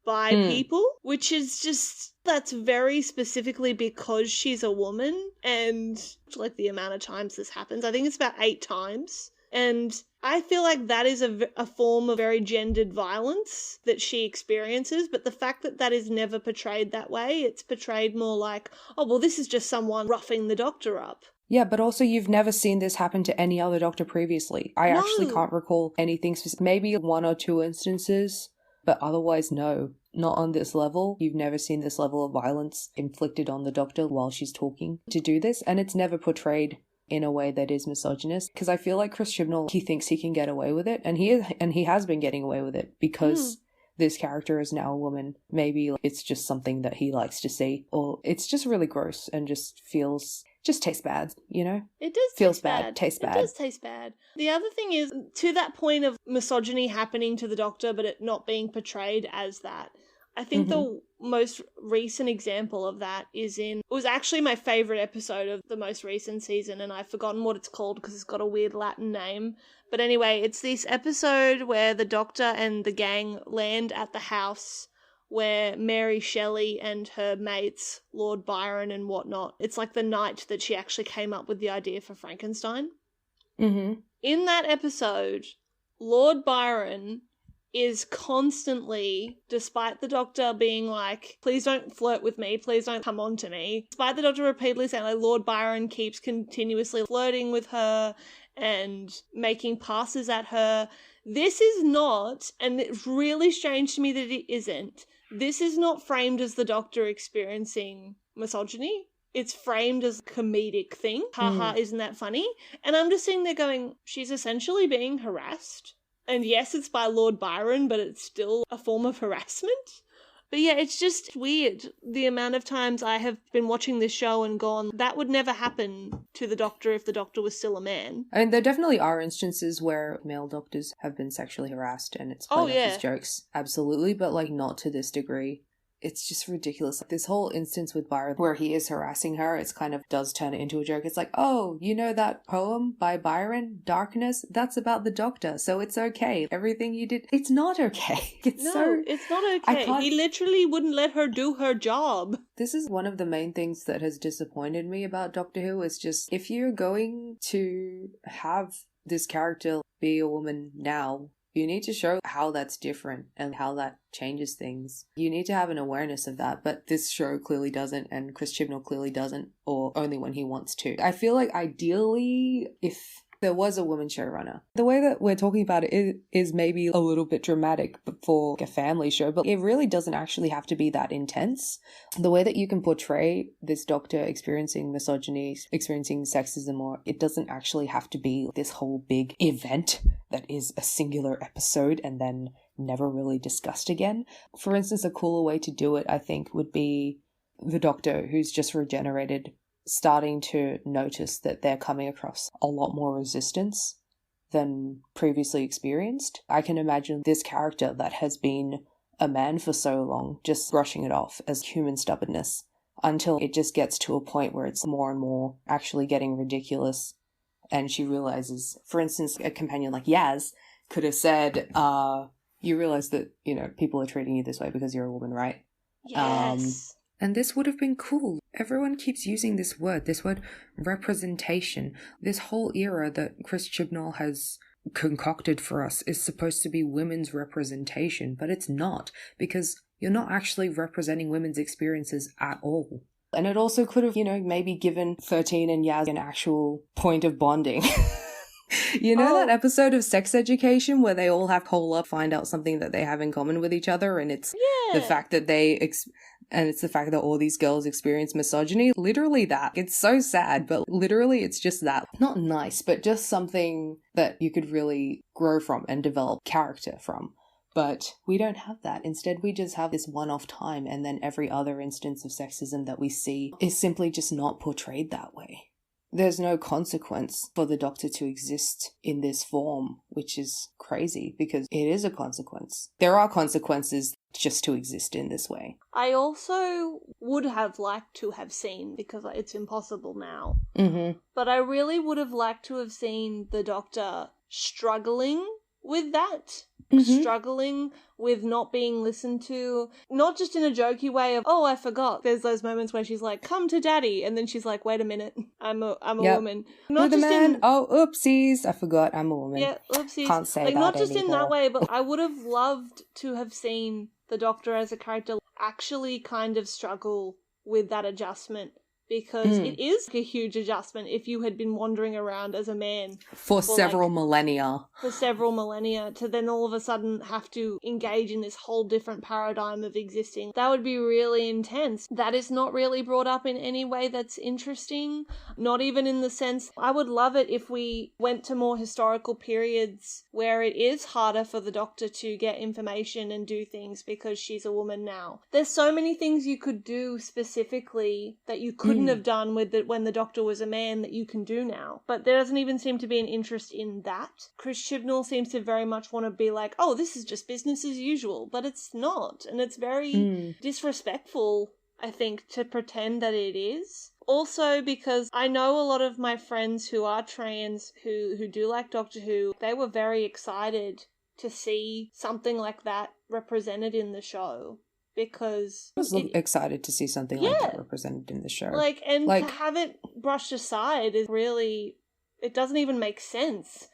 by people, which is just, that's very specifically because she's a woman, and like the amount of times this happens, I think it's about 8 times. And I feel like that is a form of very gendered violence that she experiences, but the fact that that is never portrayed that way, it's portrayed more like, oh, well, this is just someone roughing the doctor up. Yeah, but also you've never seen this happen to any other doctor previously. I actually can't recall anything specific. Maybe 1 or 2 instances, but otherwise, no. Not on this level. You've never seen this level of violence inflicted on the doctor while she's talking to do this, and it's never portrayed in a way that is misogynist, because I feel like Chris Chibnall, he thinks he can get away with it, and he has been getting away with it because this character is now a woman. Maybe it's just something that he likes to see, or it's just really gross and just tastes bad, you know? It does feels taste bad. Tastes bad. It does taste bad. The other thing is, to that point of misogyny happening to the doctor, but it not being portrayed as that, I think the most recent example of that it was actually my favourite episode of the most recent season, and I've forgotten what it's called because it's got a weird Latin name. But anyway, it's this episode where the doctor and the gang land at the house where Mary Shelley and her mates, Lord Byron and whatnot, it's like the night that she actually came up with the idea for Frankenstein. In that episode, Lord Byron is constantly, despite the doctor being like, please don't flirt with me, please don't come on to me, despite the doctor repeatedly saying, like, Lord Byron keeps continuously flirting with her and making passes at her. This is not, and it's really strange to me that it isn't, this is not framed as the doctor experiencing misogyny. It's framed as a comedic thing. Haha, isn't that funny? And I'm just sitting there going, she's essentially being harassed. And yes, it's by Lord Byron, but it's still a form of harassment. But yeah, it's just weird the amount of times I have been watching this show and gone, that would never happen to the doctor if the doctor was still a man. I mean, there definitely are instances where male doctors have been sexually harassed and it's played off as jokes. Absolutely, but like not to this degree. It's just ridiculous. This whole instance with Byron where he is harassing her, it's kind of does turn it into a joke. It's like, oh, you know that poem by Byron, Darkness? That's about the doctor, so it's okay. Everything you did, it's not okay. It's not okay. He literally wouldn't let her do her job. This is one of the main things that has disappointed me about Doctor Who, is just, if you're going to have this character be a woman now, you need to show how that's different and how that changes things. You need to have an awareness of that, but this show clearly doesn't, and Chris Chibnall clearly doesn't, or only when he wants to. I feel like ideally, if there was a woman showrunner, the way that we're talking about it is maybe a little bit dramatic for a family show, but it really doesn't actually have to be that intense. The way that you can portray this doctor experiencing misogyny, experiencing sexism, or it doesn't actually have to be this whole big event that is a singular episode and then never really discussed again. For instance, a cooler way to do it, I think, would be the doctor who's just regenerated starting to notice that they're coming across a lot more resistance than previously experienced. I can imagine this character that has been a man for so long just brushing it off as human stubbornness until it just gets to a point where it's more and more actually getting ridiculous. And she realizes, for instance, a companion like Yaz could have said, you realize that, you know, people are treating you this way because you're a woman, right? Yes. And this would have been cool. Everyone keeps using this word representation. This whole era that Chris Chibnall has concocted for us is supposed to be women's representation, but it's not, because you're not actually representing women's experiences at all. And it also could have, you know, maybe given 13 and Yaz an actual point of bonding. You know that episode of Sex Education where they all have to hole up, find out something that they have in common with each other, and it's the fact that it's the fact that all these girls experience misogyny? Literally that. It's so sad, but literally it's just that. Not nice, but just something that you could really grow from and develop character from. But we don't have that. Instead, we just have this one-off time, and then every other instance of sexism that we see is simply just not portrayed that way. There's no consequence for the Doctor to exist in this form, which is crazy because it is a consequence. There are consequences just to exist in this way. I also would have liked to have seen, because it's impossible now, but I really would have liked to have seen the Doctor struggling with that struggling with not being listened to, not just in a jokey way of, oh, I forgot. There's those moments where she's like, come to daddy, and then she's like, wait a minute, I'm a woman. Not Who the just man? Oh, oopsies, I forgot I'm a woman. Yeah, oopsies. Can't say like, that not just anymore. in that way, but I would have loved to have seen the Doctor as a character actually kind of struggle with that adjustment, because it is a huge adjustment if you had been wandering around as a man for several millennia. For several millennia, to then all of a sudden have to engage in this whole different paradigm of existing. That would be really intense. That is not really brought up in any way that's interesting, not even in the sense, I would love it if we went to more historical periods where it is harder for the Doctor to get information and do things because she's a woman now. There's so many things you could do specifically that you couldn't have done with it when the Doctor was a man that you can do now. But there doesn't even seem to be an interest in that. Chris Chibnall seems to very much want to be like, oh, this is just business as usual, but it's not. And it's very disrespectful, I think, to pretend that it is. Also, because I know a lot of my friends who are trans who do like Doctor Who, they were very excited to see something like that represented in the show. Because I was excited to see something like that represented in the show. To have it brushed aside is really, it doesn't even make sense,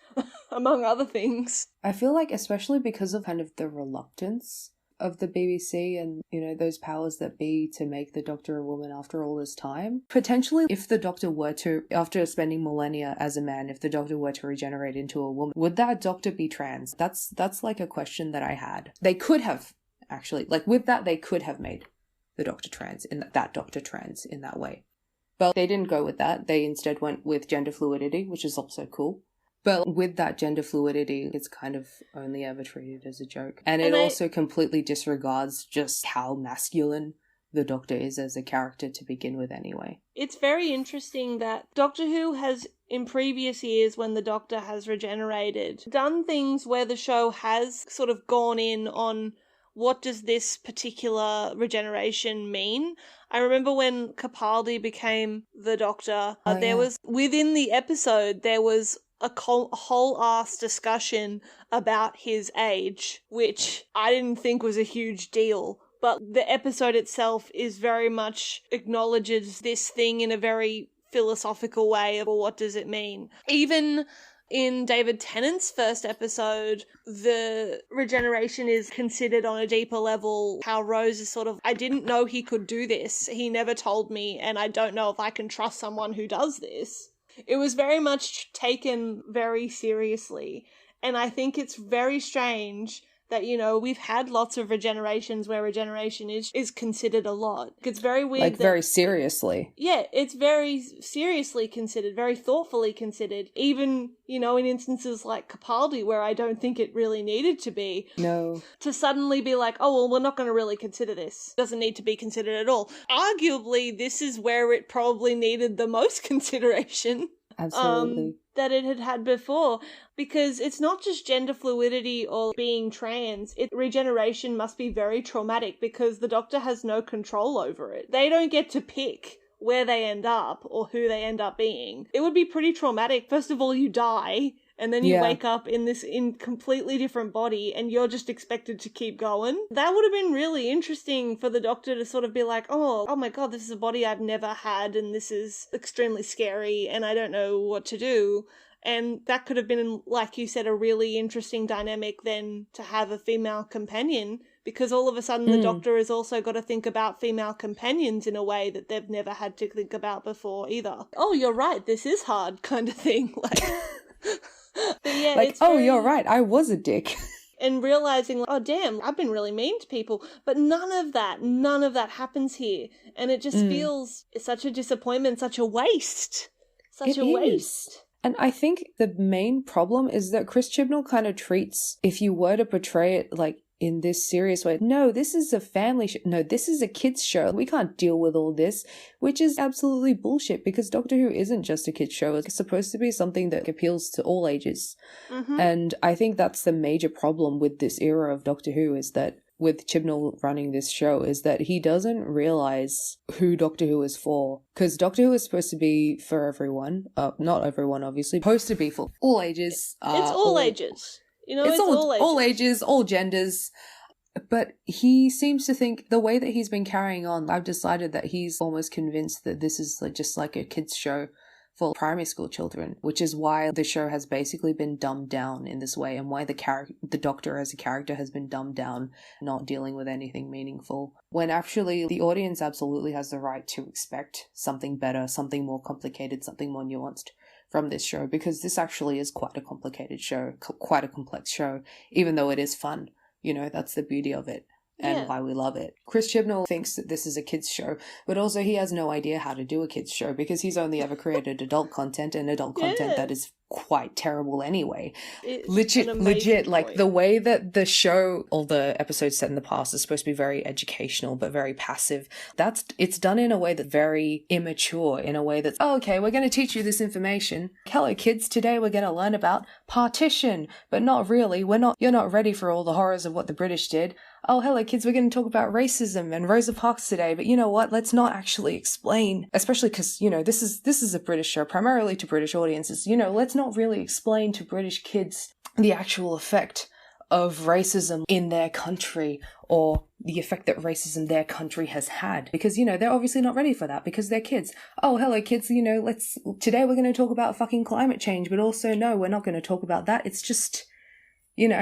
among other things. I feel like, especially because of kind of the reluctance of the BBC and, you know, those powers that be to make the Doctor a woman after all this time, potentially if the Doctor were to, after spending millennia as a man, if the Doctor were to regenerate into a woman, would that Doctor be trans? That's like a question that I had. They could have. Actually, like with that, they could have made the Doctor trans in that Doctor trans in that way. But they didn't go with that. They instead went with gender fluidity, which is also cool. But with that gender fluidity, it's kind of only ever treated as a joke. And it also completely disregards just how masculine the Doctor is as a character to begin with anyway. It's very interesting that Doctor Who has, in previous years when the Doctor has regenerated, done things where the show has sort of gone in on what does this particular regeneration mean? I remember when Capaldi became the Doctor, there was, within the episode, there was a whole-ass discussion about his age, which I didn't think was a huge deal. But the episode itself is very much acknowledges this thing in a very philosophical way of, well, what does it mean? Even in David Tennant's first episode, the regeneration is considered on a deeper level. How Rose is sort of, I didn't know he could do this. He never told me, and I don't know if I can trust someone who does this. It was very much taken very seriously. And I think it's very strange that, you know, we've had lots of regenerations where regeneration is considered a lot. It's very weird. Like, very seriously. Yeah, it's very seriously considered, very thoughtfully considered. Even, you know, in instances like Capaldi, where I don't think it really needed to be. No. To suddenly be like, oh, well, we're not going to really consider this. It doesn't need to be considered at all. Arguably, this is where it probably needed the most consideration. Absolutely. That it had had before, because it's not just gender fluidity or being trans. Regeneration must be very traumatic because the Doctor has no control over it. They don't get to pick where they end up or who they end up being. It would be pretty traumatic. First of all, you die, and then you wake up in completely different body, and you're just expected to keep going. That would have been really interesting for the Doctor to sort of be like, oh my god, this is a body I've never had, and this is extremely scary, and I don't know what to do. And that could have been, like you said, a really interesting dynamic then to have a female companion, because all of a sudden the Doctor has also got to think about female companions in a way that they've never had to think about before either. Oh, you're right, this is hard kind of thing. Like, but yeah, like, you're right, I was a dick. And realizing, oh damn, I've been really mean to people. But none of that happens here. And it just feels such a disappointment, such a waste. Such a waste. And I think the main problem is that Chris Chibnall kind of treats, if you were to portray it like in this serious way, no, this is a family show. No, this is a kids show. We can't deal with all this, which is absolutely bullshit, because Doctor Who isn't just a kids show. It's supposed to be something that appeals to all ages. Mm-hmm. And I think that's the major problem with this era of Doctor Who, is that with Chibnall running this show, is that he doesn't realize who Doctor Who is for. Because Doctor Who is supposed to be for everyone. Not everyone, obviously. Supposed to be for all ages. It's all ages. You know, It's all all ages. ages, all genders. But he seems to think the way that he's been carrying on, I've decided that he's almost convinced that this is just like a kids' show for primary school children, which is why the show has basically been dumbed down in this way, and why the Doctor as a character has been dumbed down, not dealing with anything meaningful. When actually the audience absolutely has the right to expect something better, something more complicated, something more nuanced from this show, because this actually is quite a complicated show, quite a complex show, even though it is fun. You know, that's the beauty of it and why we love it. Chris Chibnall thinks that this is a kids show, but also he has no idea how to do a kids show because he's only ever created adult content, and adult content that is quite terrible anyway. Legit, like the way that the show, all the episodes set in the past, is supposed to be very educational but very passive. It's done in a way that's very immature, in a way that's, oh, okay, we're going to teach you this information. Hello kids, today we're going to learn about partition, but not really. You're not ready for all the horrors of what the British did. Oh, hello kids, we're going to talk about racism and Rosa Parks today, but you know what? Let's not actually explain, especially because, you know, this is a British show, primarily to British audiences. You know, let's not really explain to British kids the actual effect of racism in their country, or the effect that racism their country has had, because, you know, they're obviously not ready for that because they're kids. Oh, hello kids, you know, today we're going to talk about fucking climate change, but also no, we're not going to talk about that. It's just, you know...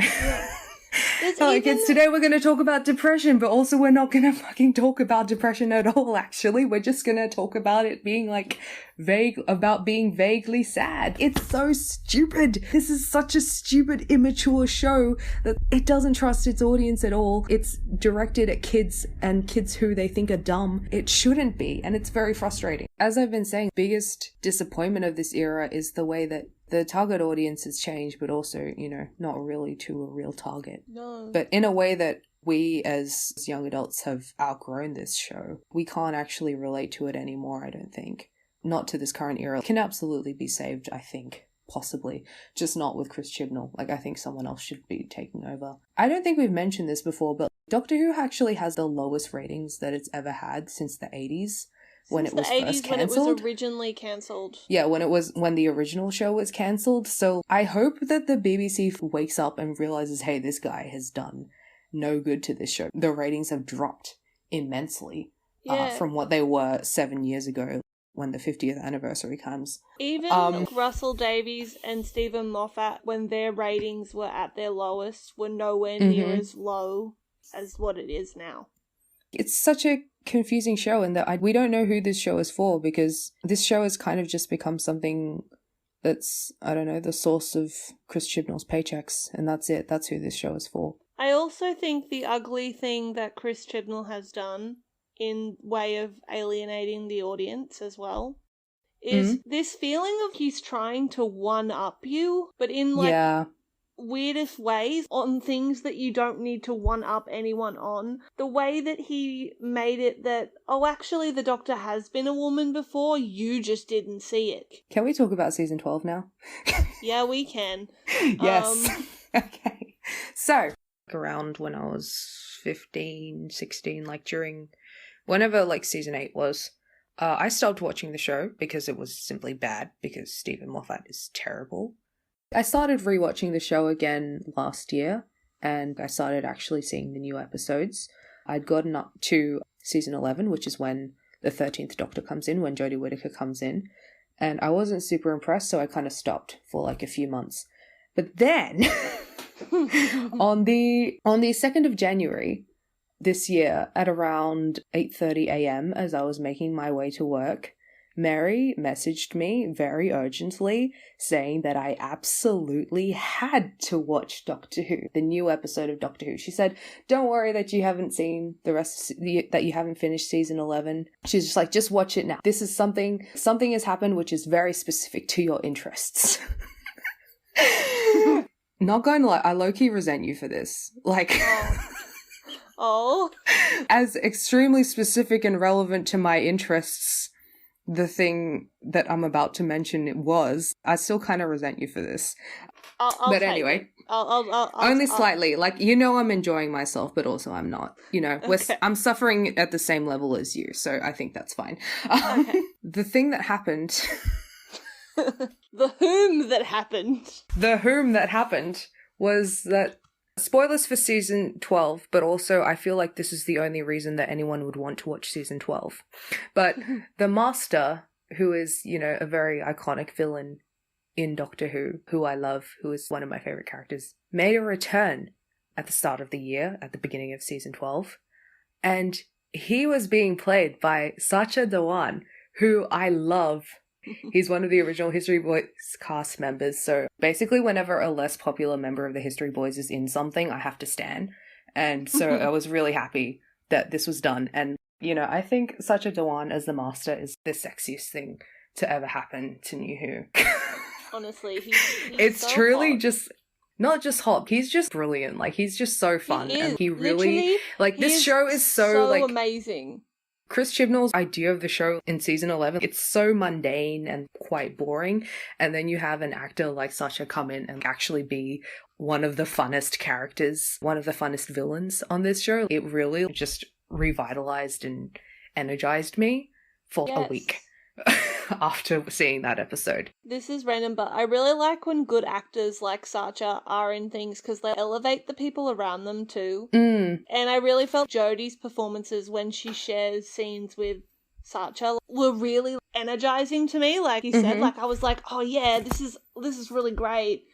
Hello kids, today we're going to talk about depression, but also we're not going to fucking talk about depression at all, actually. We're just going to talk about it being like being vaguely sad. It's so stupid. This is such a stupid, immature show that it doesn't trust its audience at all. It's directed at kids and kids who they think are dumb. It shouldn't be, and it's very frustrating. As I've been saying, biggest disappointment of this era is the way that the target audience has changed, but also, you know, not really to a real target. No. But in a way that we as young adults have outgrown this show. We can't actually relate to it anymore, I don't think. Not to this current era. It can absolutely be saved, I think. Possibly. Just not with Chris Chibnall. Like, I think someone else should be taking over. I don't think we've mentioned this before, but Doctor Who actually has the lowest ratings that it's ever had since the 80s. When it was first cancelled. When it was originally cancelled. Yeah, when the original show was cancelled. So I hope that the BBC wakes up and realizes, hey, this guy has done no good to this show. The ratings have dropped immensely from what they were 7 years ago when the 50th anniversary comes. Even Russell Davies and Stephen Moffat, when their ratings were at their lowest, were nowhere near as low as what it is now. It's such a confusing show in that we don't know who this show is for, because this show has kind of just become something that's, I don't know, the source of Chris Chibnall's paychecks, and that's it. That's who this show is for. I also think the ugly thing that Chris Chibnall has done in way of alienating the audience as well is this feeling of he's trying to one-up you, but in weirdest ways on things that you don't need to one-up anyone on. The way that he made it that, oh, actually the Doctor has been a woman before, you just didn't see it. Can we talk about season 12 now? Yeah, we can. Yes. Okay. So, around when I was 15, 16, like whenever like season 8 was, I stopped watching the show because it was simply bad, because Stephen Moffat is terrible. I started rewatching the show again last year, and I started actually seeing the new episodes. I'd gotten up to season 11, which is when the 13th Doctor comes in, when Jodie Whittaker comes in, and I wasn't super impressed, so I kind of stopped for like a few months. But then, on the 2nd of January this year, at around 8:30 a.m, as I was making my way to work, Mary messaged me very urgently saying that I absolutely had to watch Doctor Who, the new episode of Doctor Who. She said, don't worry that you haven't seen that you haven't finished season 11. She's just like, just watch it now. This is something has happened which is very specific to your interests. Not going to lie, I low-key resent you for this. Like... Oh. As extremely specific and relevant to my interests the thing that I'm about to mention I still kind of resent you for this. But anyway, only slightly. Like, you know, I'm enjoying myself, but also I'm not. You know, I'm suffering at the same level as you, so I think that's fine. Okay. The thing that happened... The whom that happened was that, spoilers for season 12, but also I feel like this is the only reason that anyone would want to watch season 12. But the Master, who is, you know, a very iconic villain in Doctor who I love, who is one of my favorite characters, made a return at the start of the year, at the beginning of season 12. And he was being played by Sacha Dhawan, who I love. He's one of the original History Boys cast members. So basically whenever a less popular member of the History Boys is in something, I have to stan. And so I was really happy that this was done. And, you know, I think Sacha Dhawan as the Master is the sexiest thing to ever happen to New Who. Honestly, he's it's so truly hot. just not just hot, he's just brilliant. Like, he's just so fun. He is. And he really, Literally, like, this show is so like amazing. Chris Chibnall's idea of the show in season 11, it's so mundane and quite boring. And then you have an actor like Sacha come in and actually be one of the funnest characters, one of the funnest villains on this show. It really just revitalized and energized me for a week. After seeing that episode. This is random, but I really like when good actors like Sacha are in things because they elevate the people around them too. And I really felt Jodie's performances when she shares scenes with Sacha were really energizing to me. Like you said, like I was like, oh yeah, this is really great.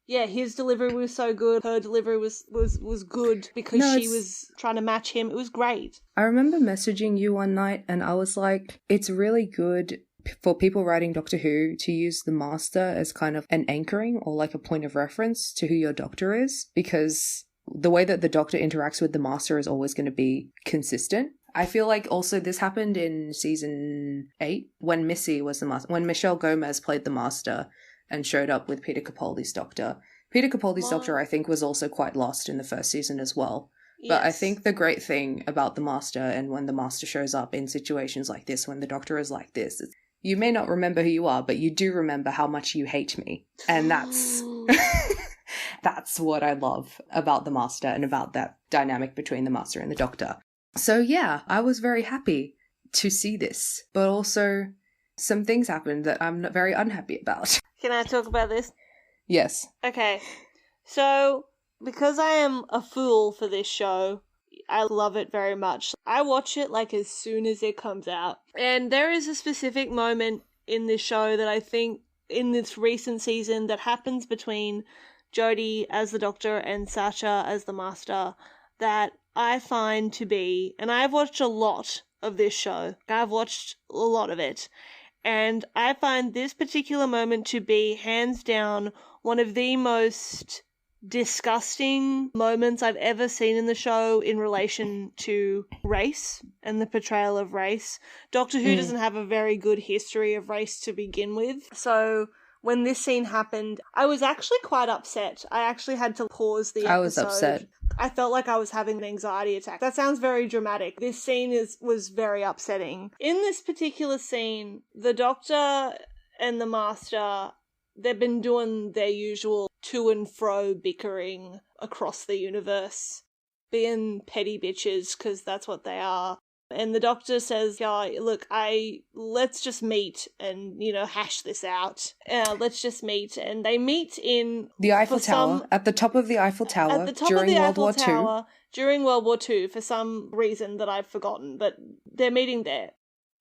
Yeah, his delivery was so good. Her delivery was good because she was trying to match him. It was great. I remember messaging you one night and I was like, it's really good for people writing Doctor Who to use the Master as kind of an anchoring or like a point of reference to who your Doctor is, because the way that the Doctor interacts with the Master is always going to be consistent. I feel like also this happened in season 8 when Missy was the Master, when Michelle Gomez played the Master and showed up with Peter Capaldi's Doctor. Peter Capaldi's Doctor, I think, was also quite lost in the first season as well. But I think the great thing about the Master, and when the Master shows up in situations like this, when the Doctor is like this, is you may not remember who you are, but you do remember how much you hate me. And that's that's what I love about the Master and about that dynamic between the Master and the Doctor. So yeah, I was very happy to see this. But also, some things happened that I'm very unhappy about. Can I talk about this? Yes. Okay. So, because I am a fool for this show, I love it very much. I watch it like as soon as it comes out. And there is a specific moment in this show that I think in this recent season that happens between Jodie as the Doctor and Sacha as the Master that I find to be, and I've watched a lot of this show. I've watched a lot of it. And I find this particular moment to be hands down one of the most disgusting moments I've ever seen in the show in relation to race and the portrayal of race. Doctor Who doesn't have a very good history of race to begin with. So when this scene happened, I was actually quite upset. I actually had to pause the episode. I was upset. I felt like I was having an anxiety attack. That sounds very dramatic. This scene was very upsetting. In this particular scene, the Doctor and the Master, they've been doing their usual to and fro bickering across the universe, being petty bitches, because that's what they are. And the Doctor says, yeah, look, let's just meet and, hash this out. Let's just meet. And they meet in the Eiffel Tower, at the top of the Eiffel Tower during World War II. During World War II, for some reason that I've forgotten, but they're meeting there.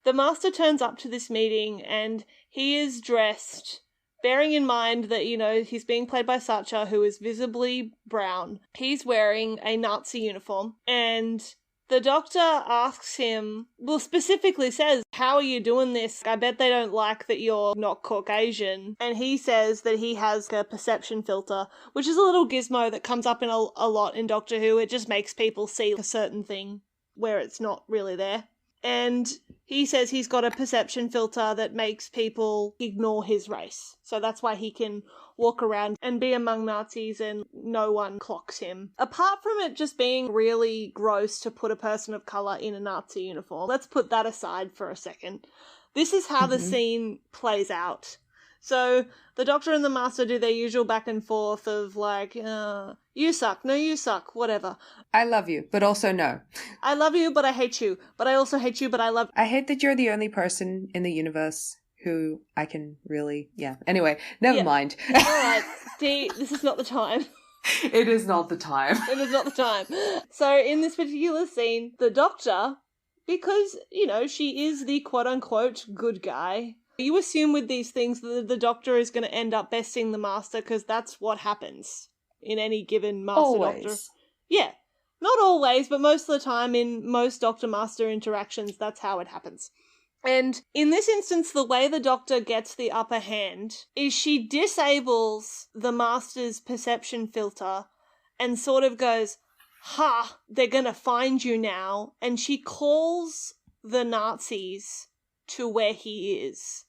The Master turns up to this meeting and he is dressed, bearing in mind that, he's being played by Sacha, who is visibly brown. He's wearing a Nazi uniform, and the Doctor asks him, specifically says, how are you doing this? I bet they don't like that you're not Caucasian. And he says that he has a perception filter, which is a little gizmo that comes up in a lot in Doctor Who. It just makes people see a certain thing where it's not really there. And he says he's got a perception filter that makes people ignore his race. So that's why he can walk around and be among Nazis and no one clocks him. Apart from it just being really gross to put a person of colour in a Nazi uniform, let's put that aside for a second. This is how the scene plays out. So the Doctor and the Master do their usual back and forth of like, you suck, no you suck, whatever. I love you, but also no. I love you, but I hate you. But I also hate you, but I love you. I hate that you're the only person in the universe who I can really, Anyway, never mind. Alright, Dee, this is not the time. It is not the time. It is not the time. So in this particular scene, the Doctor, because, you know, she is the quote-unquote good guy, you assume with these things that the Doctor is going to end up besting the Master because that's what happens in any given Master-Doctor. Always. Yeah. Not always, but most of the time in most Doctor-Master interactions, that's how it happens. And in this instance, the way the Doctor gets the upper hand is she disables the Master's perception filter and sort of goes, ha, they're gonna find you now. And she calls the Nazis to where he is.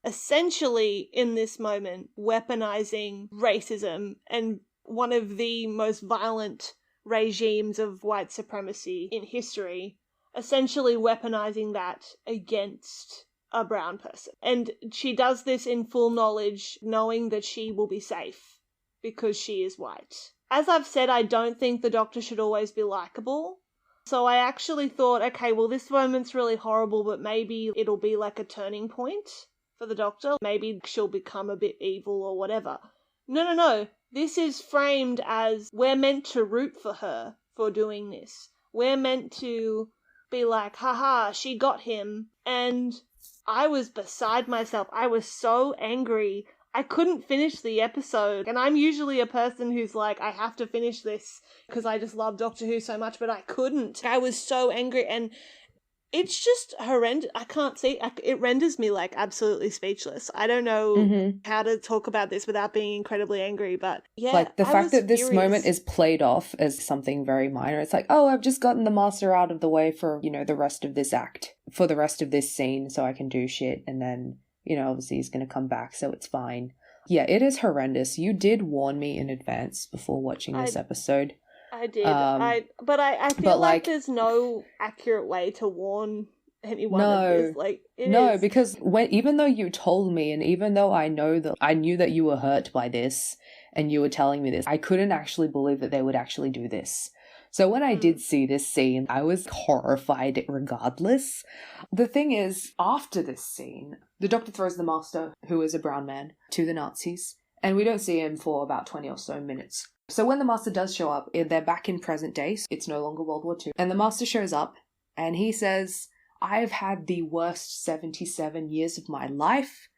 Essentially, in this moment, weaponizing racism and one of the most violent regimes of white supremacy in history, essentially weaponizing that against a brown person. And she does this in full knowledge, knowing that she will be safe because she is white. As I've said, I don't think the Doctor should always be likable. So I actually thought, okay, well, this moment's really horrible, but maybe it'll be like a turning point for the Doctor. Maybe she'll become a bit evil or whatever. No. This is framed as we're meant to root for her for doing this. We're meant to be like, haha, she got him. And I was beside myself. I was so angry. I couldn't finish the episode. And I'm usually a person who's like, I have to finish this because I just love Doctor Who so much, but I couldn't. I was so angry, and it's just horrendous. I can't see. It renders me like absolutely speechless. I don't know how to talk about this without being incredibly angry, but yeah. Like the fact that this furious. moment is played off as something very minor. It's like, oh, I've just gotten the Master out of the way for, you know, the rest of this act, for the rest of this scene, so I can do shit. And then, you know, obviously he's going to come back, so it's fine. Yeah, it is horrendous. You did warn me in advance before watching this episode. I did. But I feel like there's no accurate way to warn anyone of this. Like, because even though you told me, and even though I knew that you were hurt by this and you were telling me this, I couldn't actually believe that they would actually do this. So when I did see this scene, I was horrified regardless. The thing is, after this scene, the Doctor throws the Master, who is a brown man, to the Nazis, and we don't see him for about 20 or so minutes. So when the Master does show up, they're back in present day. So it's no longer World War II. And the Master shows up and he says, I've had the worst 77 years of my life.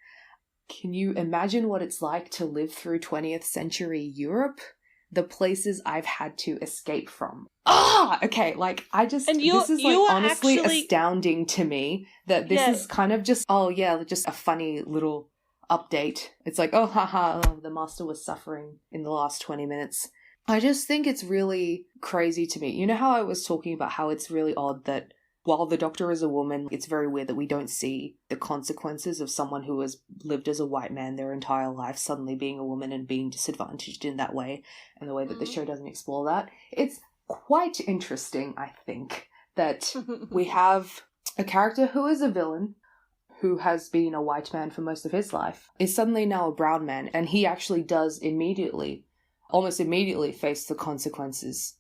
Can you imagine what it's like to live through 20th century Europe? The places I've had to escape from. Okay, like, this is like honestly astounding to me that this is kind of just, just a funny little update. It's like, the Master was suffering in the last 20 minutes. I just think it's really crazy to me. You know how I was talking about how it's really odd that while the Doctor is a woman, it's very weird that we don't see the consequences of someone who has lived as a white man their entire life suddenly being a woman and being disadvantaged in that way, and the way that the show doesn't explore that. It's quite interesting, I think, that we have a character who is a villain, who has been a white man for most of his life, is suddenly now a brown man, and he actually does almost immediately face the consequences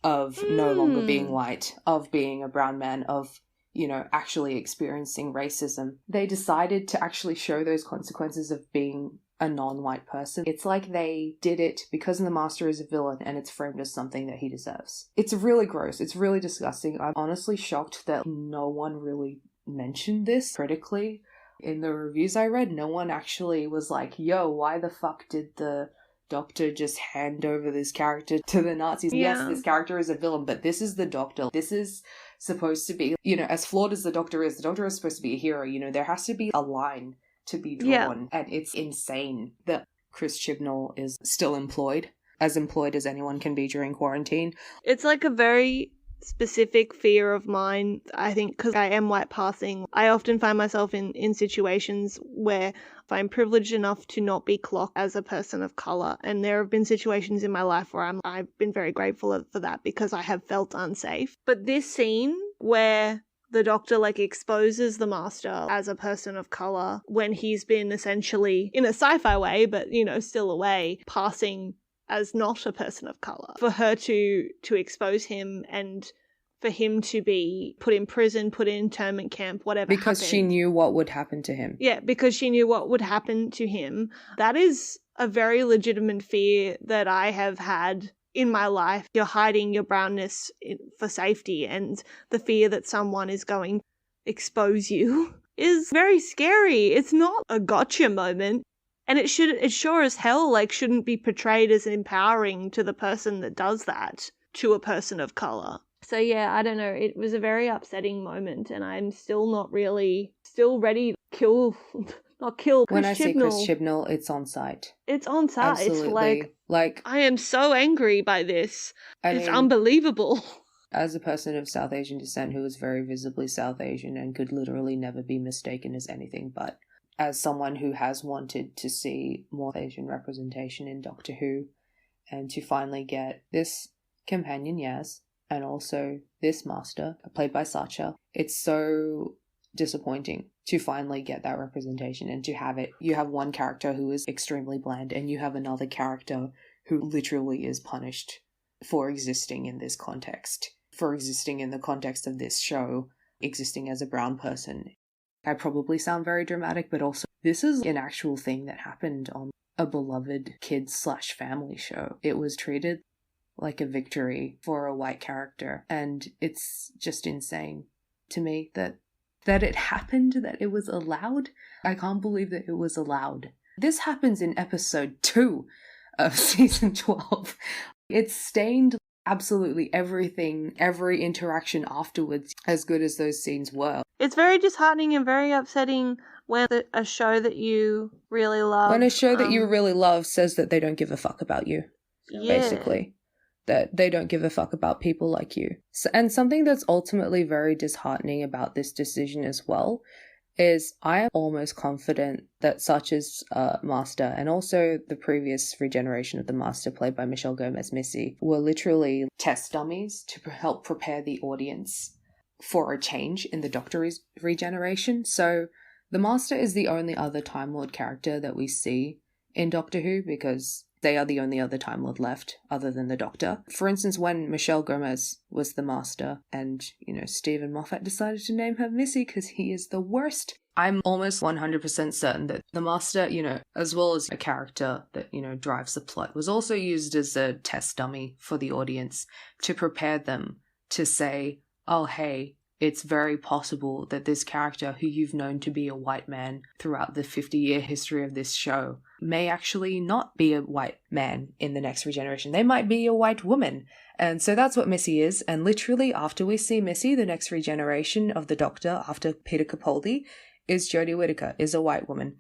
of no longer being white, of being a brown man, of, you know, actually experiencing racism. They decided to actually show those consequences of being a non-white person. It's like they did it because the Master is a villain and it's framed as something that he deserves. It's really gross. It's really disgusting. I'm honestly shocked that no one really mentioned this critically. In the reviews I read, no one actually was like, yo, why the fuck did the Doctor just hand over this character to the Nazis? Yeah. Yes, this character is a villain, but this is the Doctor. This is supposed to be, you know, as flawed as the Doctor is supposed to be a hero. You know, there has to be a line to be drawn, and it's insane that Chris Chibnall is still employed as anyone can be during quarantine. It's like a very specific fear of mine, I think, because I am white passing. I often find myself in situations where I'm privileged enough to not be clocked as a person of colour, and there have been situations in my life where I've been very grateful for that because I have felt unsafe. But this scene where the Doctor exposes the Master as a person of colour when he's been essentially, in a sci-fi way, but, you know, still a way, passing as not a person of colour, for her to expose him and for him to be put in prison, put in internment camp, whatever Because happened. she knew what would happen to him. Yeah, because she knew what would happen to him. That is a very legitimate fear that I have had in my life. You're hiding your brownness for safety, and the fear that someone is going to expose you is very scary. It's not a gotcha moment. And it sure as hell shouldn't be portrayed as empowering to the person that does that to a person of color. So yeah, I don't know. It was a very upsetting moment, and I'm still not really ready to not kill Chris Chibnall. When I see Chris Chibnall, it's on site. It's on site. Absolutely. I am so angry by this. It's mean, unbelievable. As a person of South Asian descent who is very visibly South Asian and could literally never be mistaken as anything but, as someone who has wanted to see more Asian representation in Doctor Who, and to finally get this companion Yaz, and also this master, played by Sacha, it's so disappointing to finally get that representation and to have it. You have one character who is extremely bland, and you have another character who literally is punished for existing in this context, for existing in the context of this show, existing as a brown person. I probably sound very dramatic, but also this is an actual thing that happened on a beloved kids/family show. It was treated like a victory for a white character, and it's just insane to me that it happened, that it was allowed. I can't believe that it was allowed. This happens in episode 2 of season 12. It stained absolutely everything, every interaction afterwards, as good as those scenes were. It's very disheartening and very upsetting when a show that you really love... When a show that you really love says that they don't give a fuck about you, basically. That they don't give a fuck about people like you. And something that's ultimately very disheartening about this decision as well is I am almost confident that Sacha's master, and also the previous regeneration of the master played by Michelle Gomez-Missy, were literally test dummies to help prepare the audience for a change in the Doctor regeneration. So the master is the only other Time Lord character that we see in Doctor Who, because they are the only other Time Lord left other than the Doctor. For instance, when Michelle Gomez was the master and, Stephen Moffat decided to name her Missy because he is the worst, I'm almost 100% certain that the master, as well as a character that, drives the plot, was also used as a test dummy for the audience to prepare them to say, oh, hey, it's very possible that this character, who you've known to be a white man throughout the 50-year history of this show, may actually not be a white man in the next regeneration. They might be a white woman. And so that's what Missy is. And literally after we see Missy, the next regeneration of the Doctor after Peter Capaldi is Jodie Whittaker, is a white woman.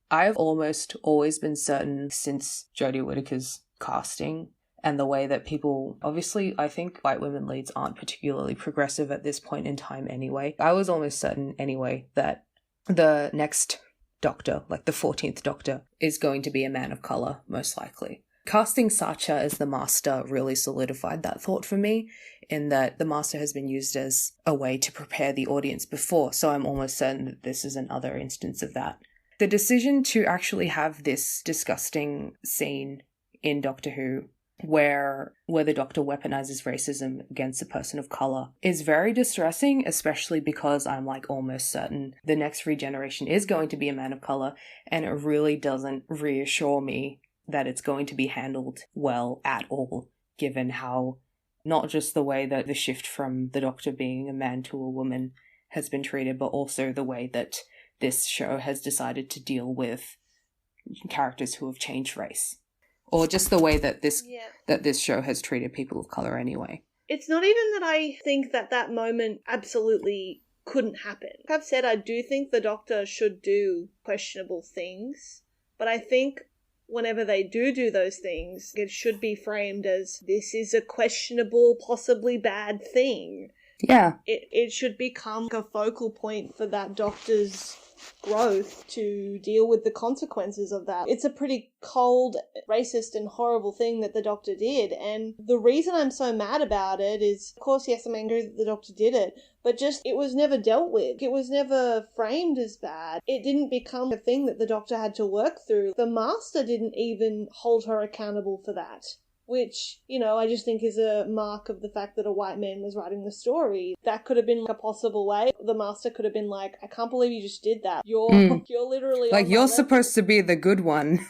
I've almost always been certain since Jodie Whittaker's casting and the way that people, obviously, I think white women leads aren't particularly progressive at this point in time anyway. I was almost certain anyway that the next Doctor, like the 14th Doctor, is going to be a man of colour, most likely. Casting Sacha as the Master really solidified that thought for me, in that the Master has been used as a way to prepare the audience before, so I'm almost certain that this is another instance of that. The decision to actually have this disgusting scene in Doctor Who where the Doctor weaponizes racism against a person of colour is very distressing, especially because I'm almost certain the next regeneration is going to be a man of colour, and it really doesn't reassure me that it's going to be handled well at all, given how not just the way that the shift from the Doctor being a man to a woman has been treated, but also the way that this show has decided to deal with characters who have changed race. Or just the way that this show has treated people of colour anyway. It's not even that I think that moment absolutely couldn't happen. Like I've said, I do think the Doctor should do questionable things, but I think whenever they do those things, it should be framed as this is a questionable, possibly bad thing. Yeah. It should become a focal point for that Doctor's growth to deal with the consequences of that. It's a pretty cold, racist and horrible thing that the Doctor did, and the reason I'm so mad about it is, of course, yes, I'm angry that the Doctor did it, but just it was never dealt with. It was never framed as bad. It didn't become a thing that the Doctor had to work through. The Master didn't even hold her accountable for that. which, you know, I just think is a mark of the fact that a white man was writing the story. That could have been like a possible way. The master could have been like, I can't believe you just did that. You're literally like, on you're my supposed level. to be the good one.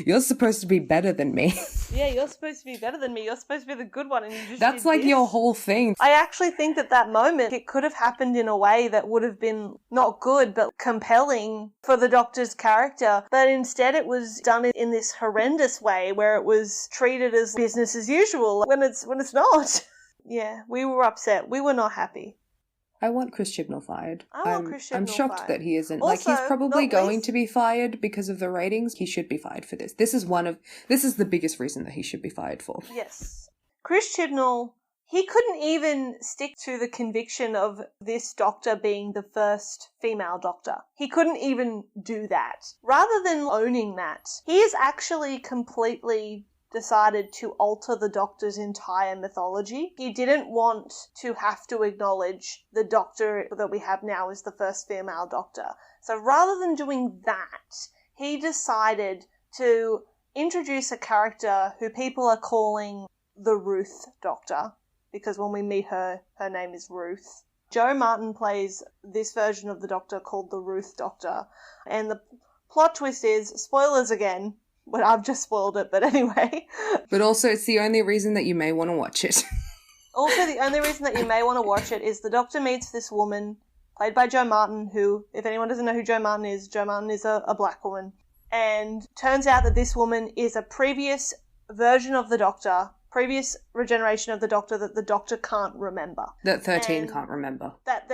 You're supposed to be better than me. Yeah, you're supposed to be better than me. You're supposed to be the good one, and you just That's did like this. your whole thing. I actually think that moment, it could have happened in a way that would have been not good, but compelling for the Doctor's character. But instead it was done in this horrendous way where it was treated as business as usual when it's not. Yeah, we were upset. We were not happy. I want Chris Chibnall fired. I want Chris Chibnall I'm shocked fired. that he isn't. Also, like, he's probably not going least- to be fired because of the ratings. He should be fired for this. This is the biggest reason that he should be fired for. Yes. Chris Chibnall, he couldn't even stick to the conviction of this Doctor being the first female Doctor. He couldn't even do that. Rather than owning that, he is actually completely decided to alter the Doctor's entire mythology. He didn't want to have to acknowledge the Doctor that we have now as the first female Doctor. So rather than doing that, he decided to introduce a character who people are calling the Ruth Doctor, because when we meet her, her name is Ruth. Joe Martin plays this version of the Doctor called the Ruth Doctor, and the plot twist is, spoilers again, well, I've just spoiled it, but anyway. But also, it's the only reason that you may want to watch it. Also, the only reason that you may want to watch it is the Doctor meets this woman, played by Joe Martin, who, if anyone doesn't know who Joe Martin is a black woman. And turns out that this woman is a previous version of the Doctor, previous regeneration of the Doctor that the Doctor can't remember. That 13 can't remember. That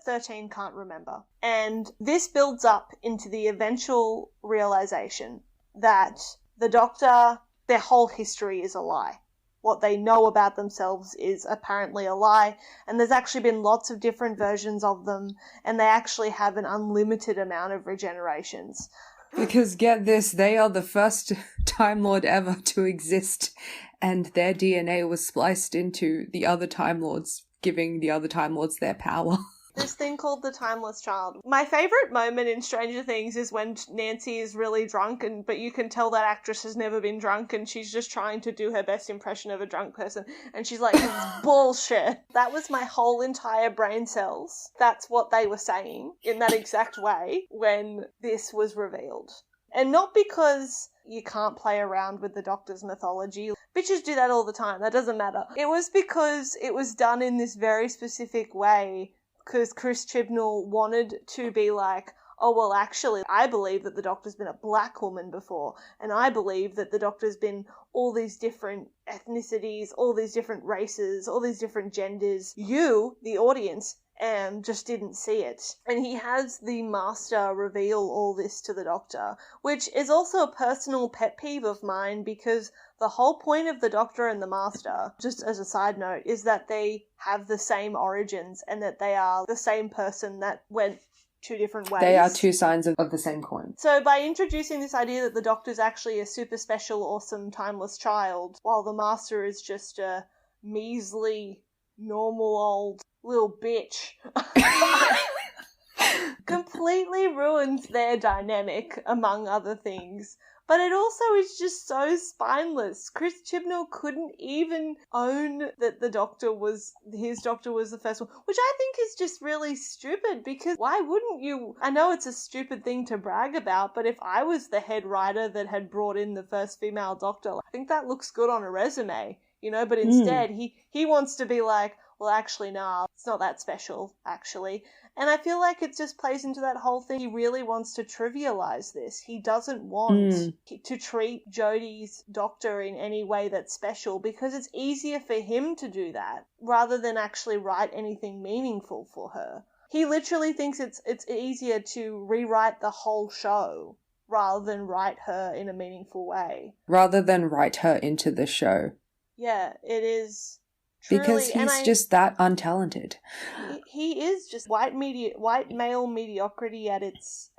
13 can't remember. And this builds up into the eventual realization that the Doctor, their whole history is a lie. What they know about themselves is apparently a lie, and there's actually been lots of different versions of them, and they actually have an unlimited amount of regenerations. Because get this, they are the first Time Lord ever to exist, and their DNA was spliced into the other Time Lords, giving the other Time Lords their power. This thing called the Timeless Child. My favourite moment in Stranger Things is when Nancy is really drunk, but you can tell that actress has never been drunk and she's just trying to do her best impression of a drunk person. And she's like, this is bullshit. That was my whole entire brain cells. That's what they were saying in that exact way when this was revealed. And not because you can't play around with the Doctor's mythology. Bitches do that all the time. That doesn't matter. It was because it was done in this very specific way, because Chris Chibnall wanted to be like, oh, well, actually, I believe that the Doctor's been a black woman before, and I believe that the Doctor's been all these different ethnicities, all these different races, all these different genders. You, the audience, just didn't see it. And he has the Master reveal all this to the Doctor, which is also a personal pet peeve of mine, because the whole point of the Doctor and the Master, just as a side note, is that they have the same origins and that they are the same person that went two different ways. They are two sides of the same coin. So by introducing this idea that the Doctor's actually a super special, awesome, timeless child, while the Master is just a measly, normal old little bitch, completely ruins their dynamic, among other things. But it also is just so spineless. Chris Chibnall couldn't even own that his Doctor was the first one, which I think is just really stupid, because why wouldn't you? I know it's a stupid thing to brag about, but if I was the head writer that had brought in the first female Doctor, I think that looks good on a resume, but instead he wants to be like, well, actually, nah, it's not that special, actually. And I feel like it just plays into that whole thing. He really wants to trivialize this. He doesn't want to treat Jodie's Doctor in any way that's special, because it's easier for him to do that rather than actually write anything meaningful for her. He literally thinks it's easier to rewrite the whole show rather than write her in a meaningful way. Rather than write her into the show. Yeah, it is. Truly, because he's just that untalented. He is just white male mediocrity at its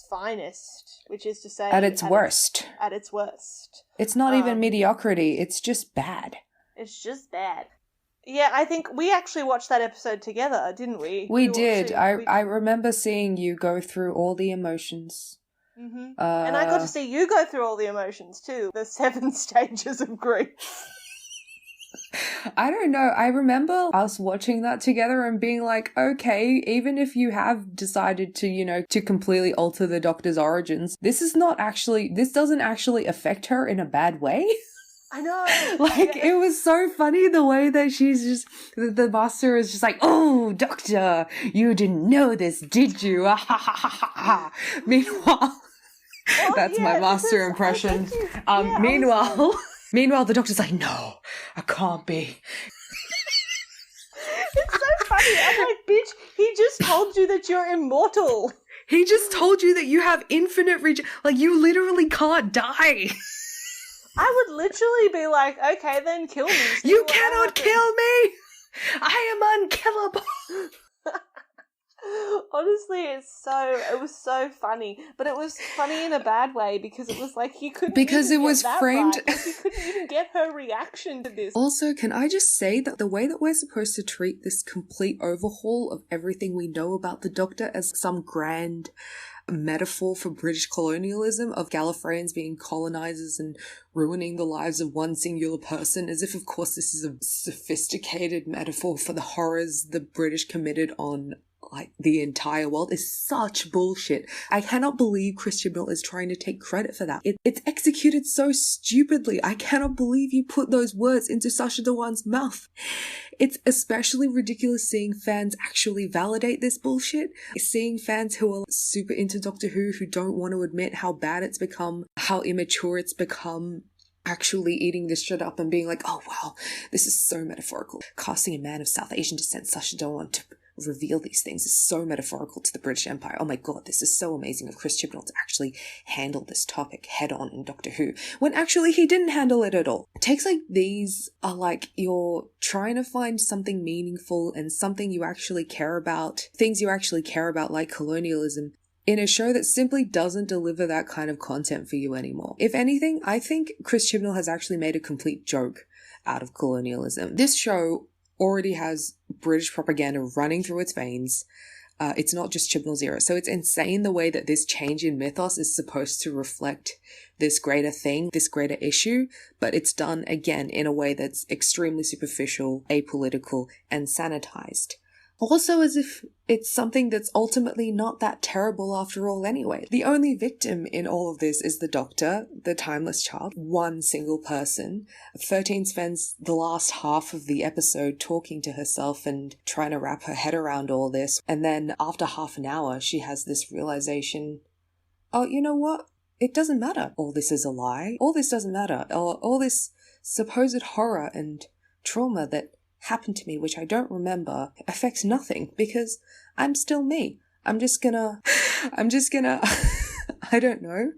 finest, which is to say at its worst. At its worst. It's not even mediocrity, it's just bad. It's just bad. Yeah, I think we actually watched that episode together, didn't we? We did. I remember seeing you go through all the emotions. Mm-hmm. And I got to see you go through all the emotions too. The 7 stages of grief. I don't know. I remember us watching that together and being like, okay, even if you have decided to, to completely alter the Doctor's origins, this doesn't actually affect her in a bad way. I know. It was so funny the way that she's just, the master is just like, oh, Doctor, you didn't know this, did you? Meanwhile, that's my master impression. Meanwhile, the Doctor's like, no, I can't be. It's so funny. I'm like, bitch, he just told you that you're immortal. He just told you that you have infinite reach. Like, you literally can't die. I would literally be like, okay, then kill me. You cannot kill me! I am unkillable! Honestly, it was so funny. But it was funny in a bad way because it was like he couldn't because even it was get that framed right. Like, he couldn't even get her reaction to this. Also, can I just say that the way that we're supposed to treat this complete overhaul of everything we know about the Doctor as some grand metaphor for British colonialism of Gallifreyans being colonizers and ruining the lives of one singular person, as if of course this is a sophisticated metaphor for the horrors the British committed on the entire world, is such bullshit. I cannot believe Chris Chibnall is trying to take credit for that. It's executed so stupidly. I cannot believe you put those words into Sacha Dhawan's mouth. It's especially ridiculous seeing fans actually validate this bullshit. Seeing fans who are super into Doctor Who don't want to admit how bad it's become, how immature it's become, actually eating this shit up and being like, oh wow, this is so metaphorical. Casting a man of South Asian descent, Sacha Dhawan, to reveal these things is so metaphorical to the British Empire. Oh my god, this is so amazing of Chris Chibnall to actually handle this topic head on in Doctor Who, when actually he didn't handle it at all. Takes like these are like you're trying to find something meaningful and something you actually care about, things you actually care about like colonialism, in a show that simply doesn't deliver that kind of content for you anymore. If anything, I think Chris Chibnall has actually made a complete joke out of colonialism. This show already has British propaganda running through its veins. It's not just Chibnall's era. So it's insane the way that this change in mythos is supposed to reflect this greater thing, this greater issue, but it's done again in a way that's extremely superficial, apolitical, and sanitized. Also as if it's something that's ultimately not that terrible after all anyway. The only victim in all of this is the Doctor, the timeless child, one single person. 13 spends the last half of the episode talking to herself and trying to wrap her head around all this. And then after half an hour, she has this realization, oh, you know what? It doesn't matter. All this is a lie. All this doesn't matter. All this supposed horror and trauma that happened to me, which I don't remember, affects nothing because I'm still me. I'm just gonna, I don't know,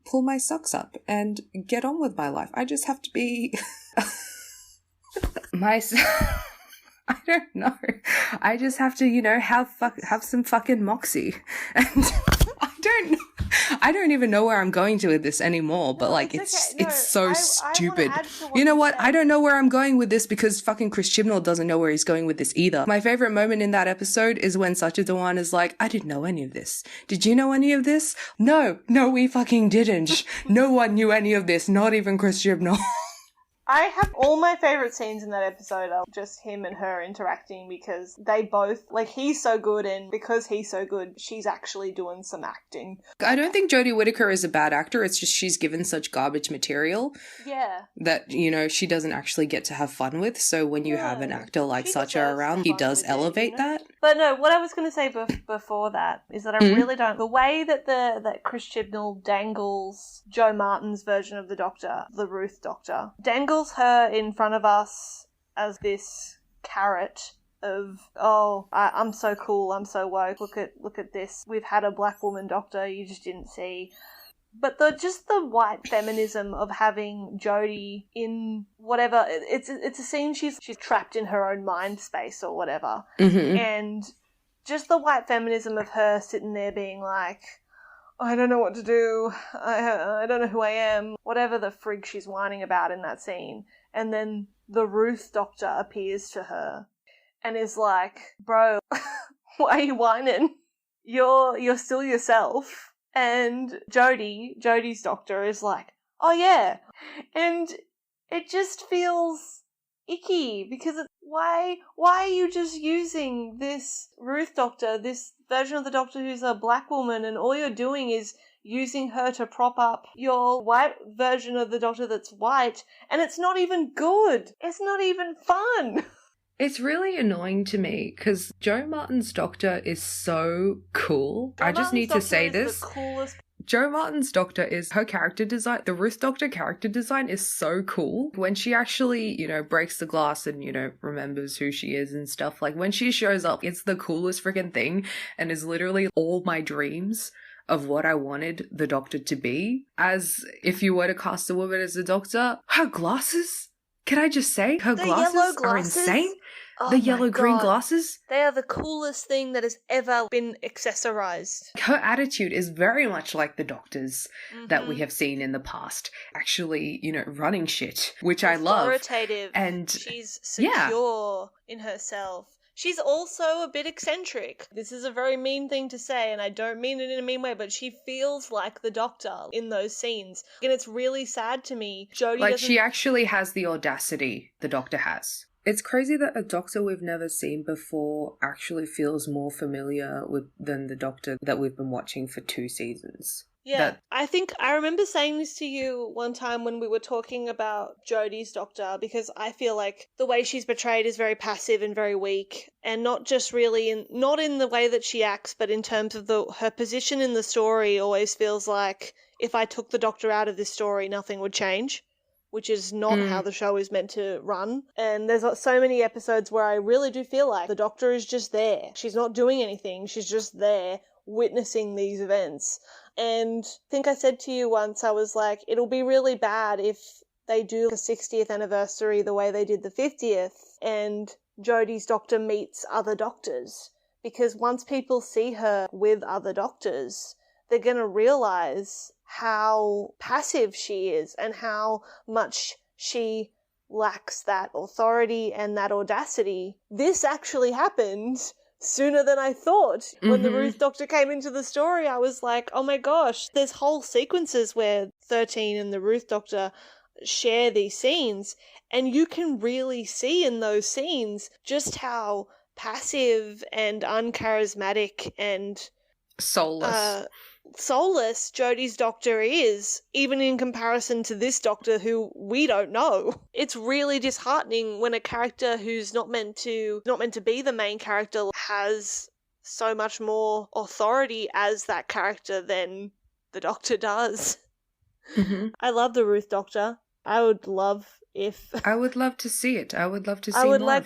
pull my socks up and get on with my life. I just have to be I don't know. I just have to, have some fucking moxie. And I don't even know where I'm going to with this anymore, but it's so stupid. You know what? I don't know where I'm going with this because fucking Chris Chibnall doesn't know where he's going with this either. My favorite moment in that episode is when Sacha Dhawan is like, I didn't know any of this. Did you know any of this? No, we fucking didn't. No one knew any of this, not even Chris Chibnall. I have all my favourite scenes in that episode are just him and her interacting because they both, he's so good and because he's so good, she's actually doing some acting. I don't think Jodie Whittaker is a bad actor, it's just she's given such garbage material. Yeah. That, she doesn't actually get to have fun with, so when you have an actor like Sacha around, he does elevate that. But no, what I was going to say before that is that I really don't, the way that Chris Chibnall dangles Jo Martin's version of the Doctor, the Ruth Doctor, dangles her in front of us as this carrot of, I'm so cool, I'm so woke, look at this, we've had a black woman Doctor, you just didn't see. But the white feminism of having Jodie in whatever, it's a scene she's trapped in her own mind space or whatever. Mm-hmm. And just the white feminism of her sitting there being like, I don't know what to do, I don't know who I am, whatever the frig she's whining about in that scene. And then the Ruth Doctor appears to her and is like, bro, why are you whining? You're still yourself. And Jodie's doctor is like, oh yeah. And it just feels icky because why are you just using this Ruth doctor, this version of the Doctor who's a black woman, and all you're doing is using her to prop up your white version of the Doctor that's white, and it's not even good. It's not even fun. It's really annoying to me because Jo Martin's Doctor is so cool. I just need to say this. The coolest. Jo Martin's Doctor is her character design. The Ruth Doctor character design is so cool. When she actually, breaks the glass and, remembers who she is and stuff, like when she shows up, it's the coolest freaking thing and is literally all my dreams of what I wanted the Doctor to be. As if you were to cast a woman as the Doctor, her glasses, can I just say, her glasses are insane. Oh the yellow-green glasses. They are the coolest thing that has ever been accessorized. Her attitude is very much like the Doctor's that we have seen in the past. Actually, running shit, which I love. Authoritative. And she's secure in herself. She's also a bit eccentric. This is a very mean thing to say, and I don't mean it in a mean way, but she feels like the Doctor in those scenes. And it's really sad to me. She actually has the audacity the Doctor has. It's crazy that a Doctor we've never seen before actually feels more familiar than the Doctor that we've been watching for 2 seasons. Yeah, I remember saying this to you one time when we were talking about Jodie's Doctor, because I feel like the way she's portrayed is very passive and very weak, and not just really not in the way that she acts, but in terms of her position in the story always feels like if I took the Doctor out of this story, nothing would change, which is not how the show is meant to run. And there's so many episodes where I really do feel like the Doctor is just there. She's not doing anything. She's just there witnessing these events. And I think I said to you once, I was like, it'll be really bad if they do the 60th anniversary the way they did the 50th and Jodie's Doctor meets other Doctors. Because once people see her with other Doctors, they're going to realise how passive she is and how much she lacks that authority and that audacity. This actually happened sooner than I thought. When the Ruth Doctor came into the story, I was like, oh my gosh, there's whole sequences where 13 and the Ruth Doctor share these scenes, and you can really see in those scenes just how passive and uncharismatic and soulless Jodie's Doctor is, even in comparison to this Doctor who we don't know. It's really disheartening when a character who's not meant to be the main character has so much more authority as that character than the Doctor does. I love the Ruth Doctor. I would love to see it. I would love to see more of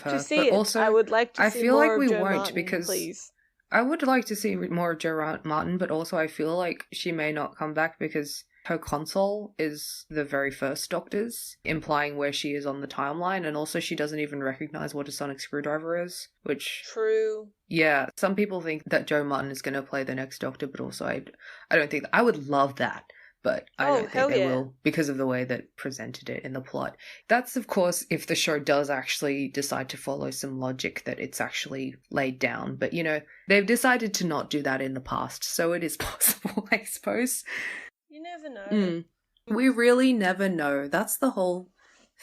her. I would like to see I feel more like we Jo won't Martin, because please. I would like to see more of Jo Martin, but also I feel like she may not come back because her console is the very first Doctor's, implying where she is on the timeline, and also she doesn't even recognize what a sonic screwdriver is, which... True. Yeah, some people think that Jo Martin is going to play the next Doctor, but also I don't think... I would love that. But I don't think they will because of the way that presented it in the plot. That's, of course, if the show does actually decide to follow some logic that it's actually laid down. But, they've decided to not do that in the past, so it is possible, I suppose. You never know. We really never know. That's the whole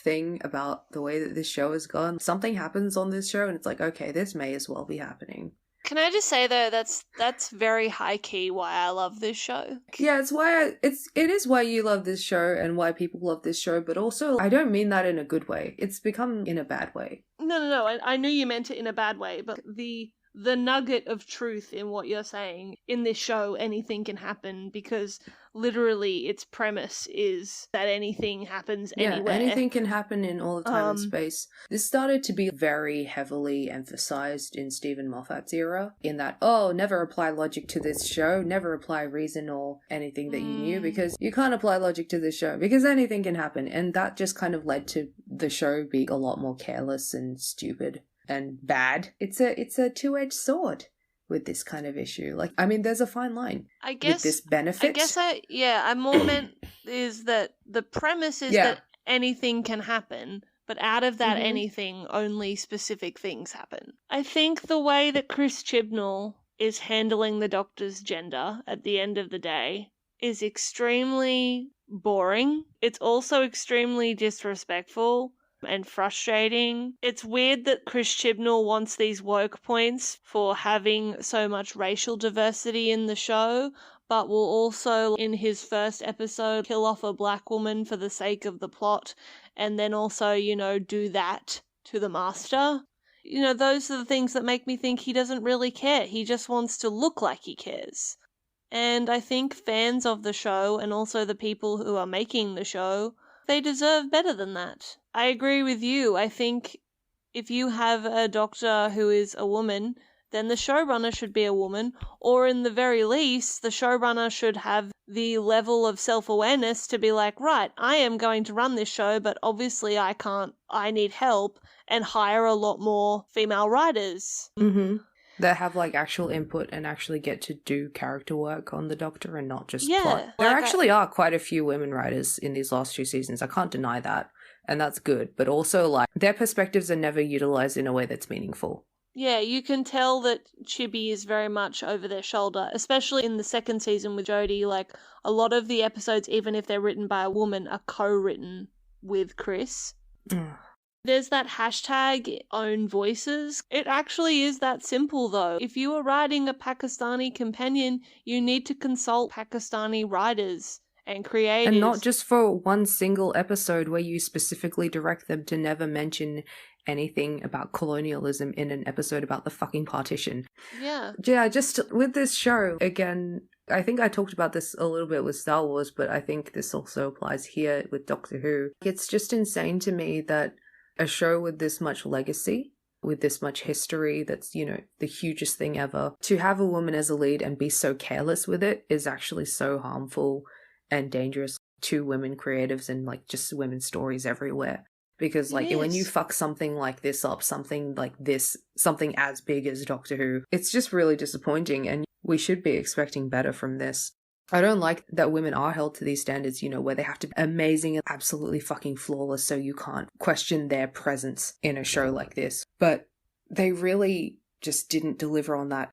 thing about the way that this show has gone. Something happens on this show and it's like, okay, this may as well be happening. Can I just say though, that's very high key why I love this show. Yeah, it is why you love this show and why people love this show, but also I don't mean that in a good way. It's become in a bad way. No. I knew you meant it in a bad way, but the nugget of truth in what you're saying, in this show anything can happen because literally its premise is that anything happens anywhere. Yeah, anything can happen in all the time and space. This started to be very heavily emphasized in Stephen Moffat's era, in that, never apply logic to this show, never apply reason or anything that you knew, because you can't apply logic to this show, because anything can happen. And that just kind of led to the show being a lot more careless and stupid and bad. It's a two-edged sword with this kind of issue. There's a fine line. I guess with this benefit. I more meant is that the premise is that anything can happen, but out of that anything, only specific things happen. I think the way that Chris Chibnall is handling the Doctor's gender at the end of the day is extremely boring. It's also extremely disrespectful and frustrating. It's weird that Chris Chibnall wants these woke points for having so much racial diversity in the show, but will also, in his first episode, kill off a black woman for the sake of the plot, and then also, do that to the Master. Those are the things that make me think he doesn't really care. He just wants to look like he cares. And I think fans of the show, and also the people who are making the show, they deserve better than that. I agree with you. I think if you have a Doctor who is a woman, then the showrunner should be a woman, or in the very least, the showrunner should have the level of self-awareness to be like, right, I am going to run this show, but obviously I can't, I need help, and hire a lot more female writers. Mm-hmm. That have actual input and actually get to do character work on the Doctor and not just plot. There actually are quite a few women writers in these last 2 seasons. I can't deny that. And that's good. But also their perspectives are never utilized in a way that's meaningful. Yeah, you can tell that Chibi is very much over their shoulder, especially in the second season with Jodie. A lot of the episodes, even if they're written by a woman, are co-written with Chris. There's that hashtag own voices. It actually is that simple though. If you are writing a Pakistani companion, you need to consult Pakistani writers and creators. And not just for one single episode where you specifically direct them to never mention anything about colonialism in an episode about the fucking partition. Yeah. Yeah, just with this show, again, I think I talked about this a little bit with Star Wars, but I think this also applies here with Doctor Who. It's just insane to me that a show with this much legacy, with this much history, that's, the hugest thing ever, to have a woman as a lead and be so careless with it is actually so harmful and dangerous to women creatives and just women's stories everywhere. Because when you fuck something like this up, something like this, something as big as Doctor Who, it's just really disappointing, and we should be expecting better from this. I don't like that women are held to these standards, where they have to be amazing and absolutely fucking flawless so you can't question their presence in a show like this. But they really just didn't deliver on that.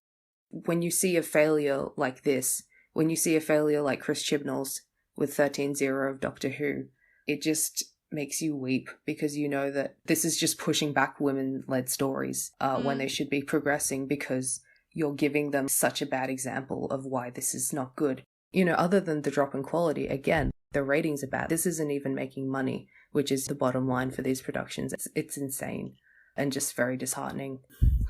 When you see a failure like this, when you see a failure like Chris Chibnall's with 13-0 of Doctor Who, it just makes you weep because you know that this is just pushing back women-led stories when they should be progressing, because you're giving them such a bad example of why this is not good. Other than the drop in quality, again, the ratings are bad. This isn't even making money, which is the bottom line for these productions. It's insane and just very disheartening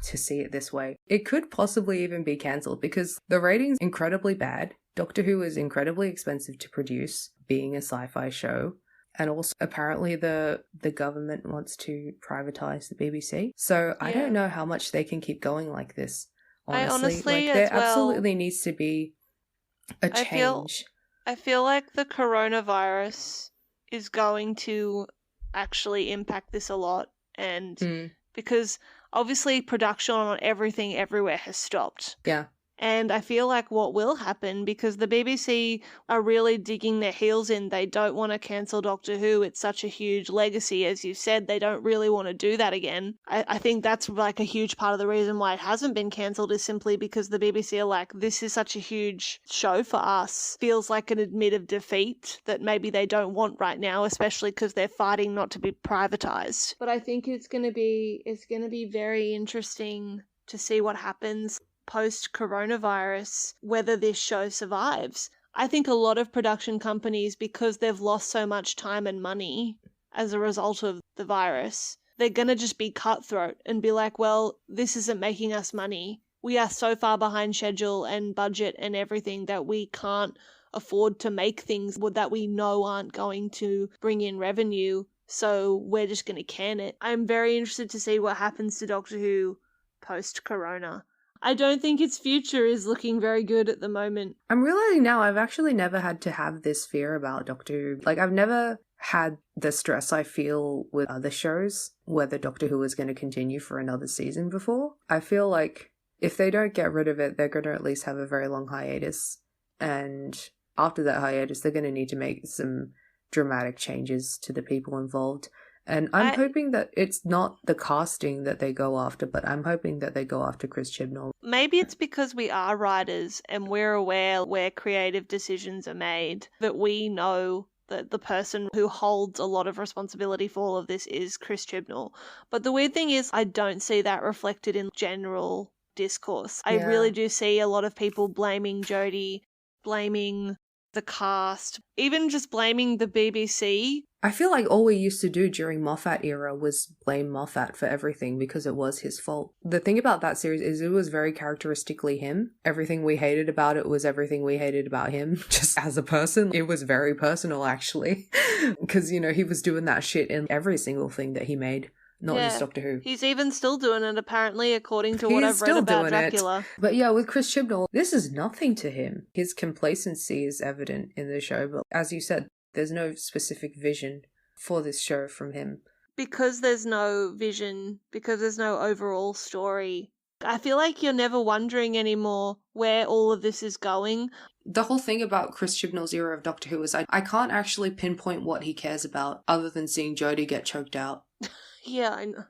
to see it this way. It could possibly even be cancelled because the ratings are incredibly bad. Doctor Who is incredibly expensive to produce, being a sci-fi show. And also, apparently, the government wants to privatize the BBC. So I don't know how much they can keep going like this, honestly. There absolutely needs to be a change. I feel like the coronavirus is going to actually impact this a lot, and because obviously production on everything everywhere has stopped. Yeah. And I feel like what will happen, because the BBC are really digging their heels in, they don't want to cancel Doctor Who. It's such a huge legacy, as you said. They don't really want to do that again. I think that's a huge part of the reason why it hasn't been cancelled, is simply because the BBC are like, this is such a huge show for us. Feels like an admit of defeat that maybe they don't want right now, especially because they're fighting not to be privatised. But I think it's going to be very interesting to see what happens post-coronavirus, whether this show survives. I think a lot of production companies, because they've lost so much time and money as a result of the virus, they're going to just be cutthroat and be like, well, this isn't making us money. We are so far behind schedule and budget and everything that we can't afford to make things that we know aren't going to bring in revenue, so we're just going to can it. I'm very interested to see what happens to Doctor Who post-corona. I don't think its future is looking very good at the moment. I'm realizing now I've actually never had to have this fear about Doctor Who. I've never had the stress I feel with other shows, whether Doctor Who is going to continue for another season before. I feel like if they don't get rid of it, they're going to at least have a very long hiatus. And after that hiatus, they're going to need to make some dramatic changes to the people involved. And I'm hoping that it's not the casting that they go after, but I'm hoping that they go after Chris Chibnall. Maybe it's because we are writers and we're aware where creative decisions are made, that we know that the person who holds a lot of responsibility for all of this is Chris Chibnall. But the weird thing is I don't see that reflected in general discourse. I really do see a lot of people blaming Jodie, blaming the cast, even just blaming the BBC. I feel like all we used to do during Moffat era was blame Moffat for everything because it was his fault. The thing about that series is it was very characteristically him. Everything we hated about it was everything we hated about him, just as a person. It was very personal, actually, because, you know, he was doing that shit in every single thing that he made. Not just Doctor Who. He's even still doing it, apparently, according to what I've read about Dracula. But yeah, with Chris Chibnall, this is nothing to him. His complacency is evident in the show, but as you said, there's no specific vision for this show from him. Because there's no vision, because there's no overall story, I feel like you're never wondering anymore where all of this is going. The whole thing about Chris Chibnall's era of Doctor Who is I can't actually pinpoint what he cares about other than seeing Jodie get choked out. Yeah, I know.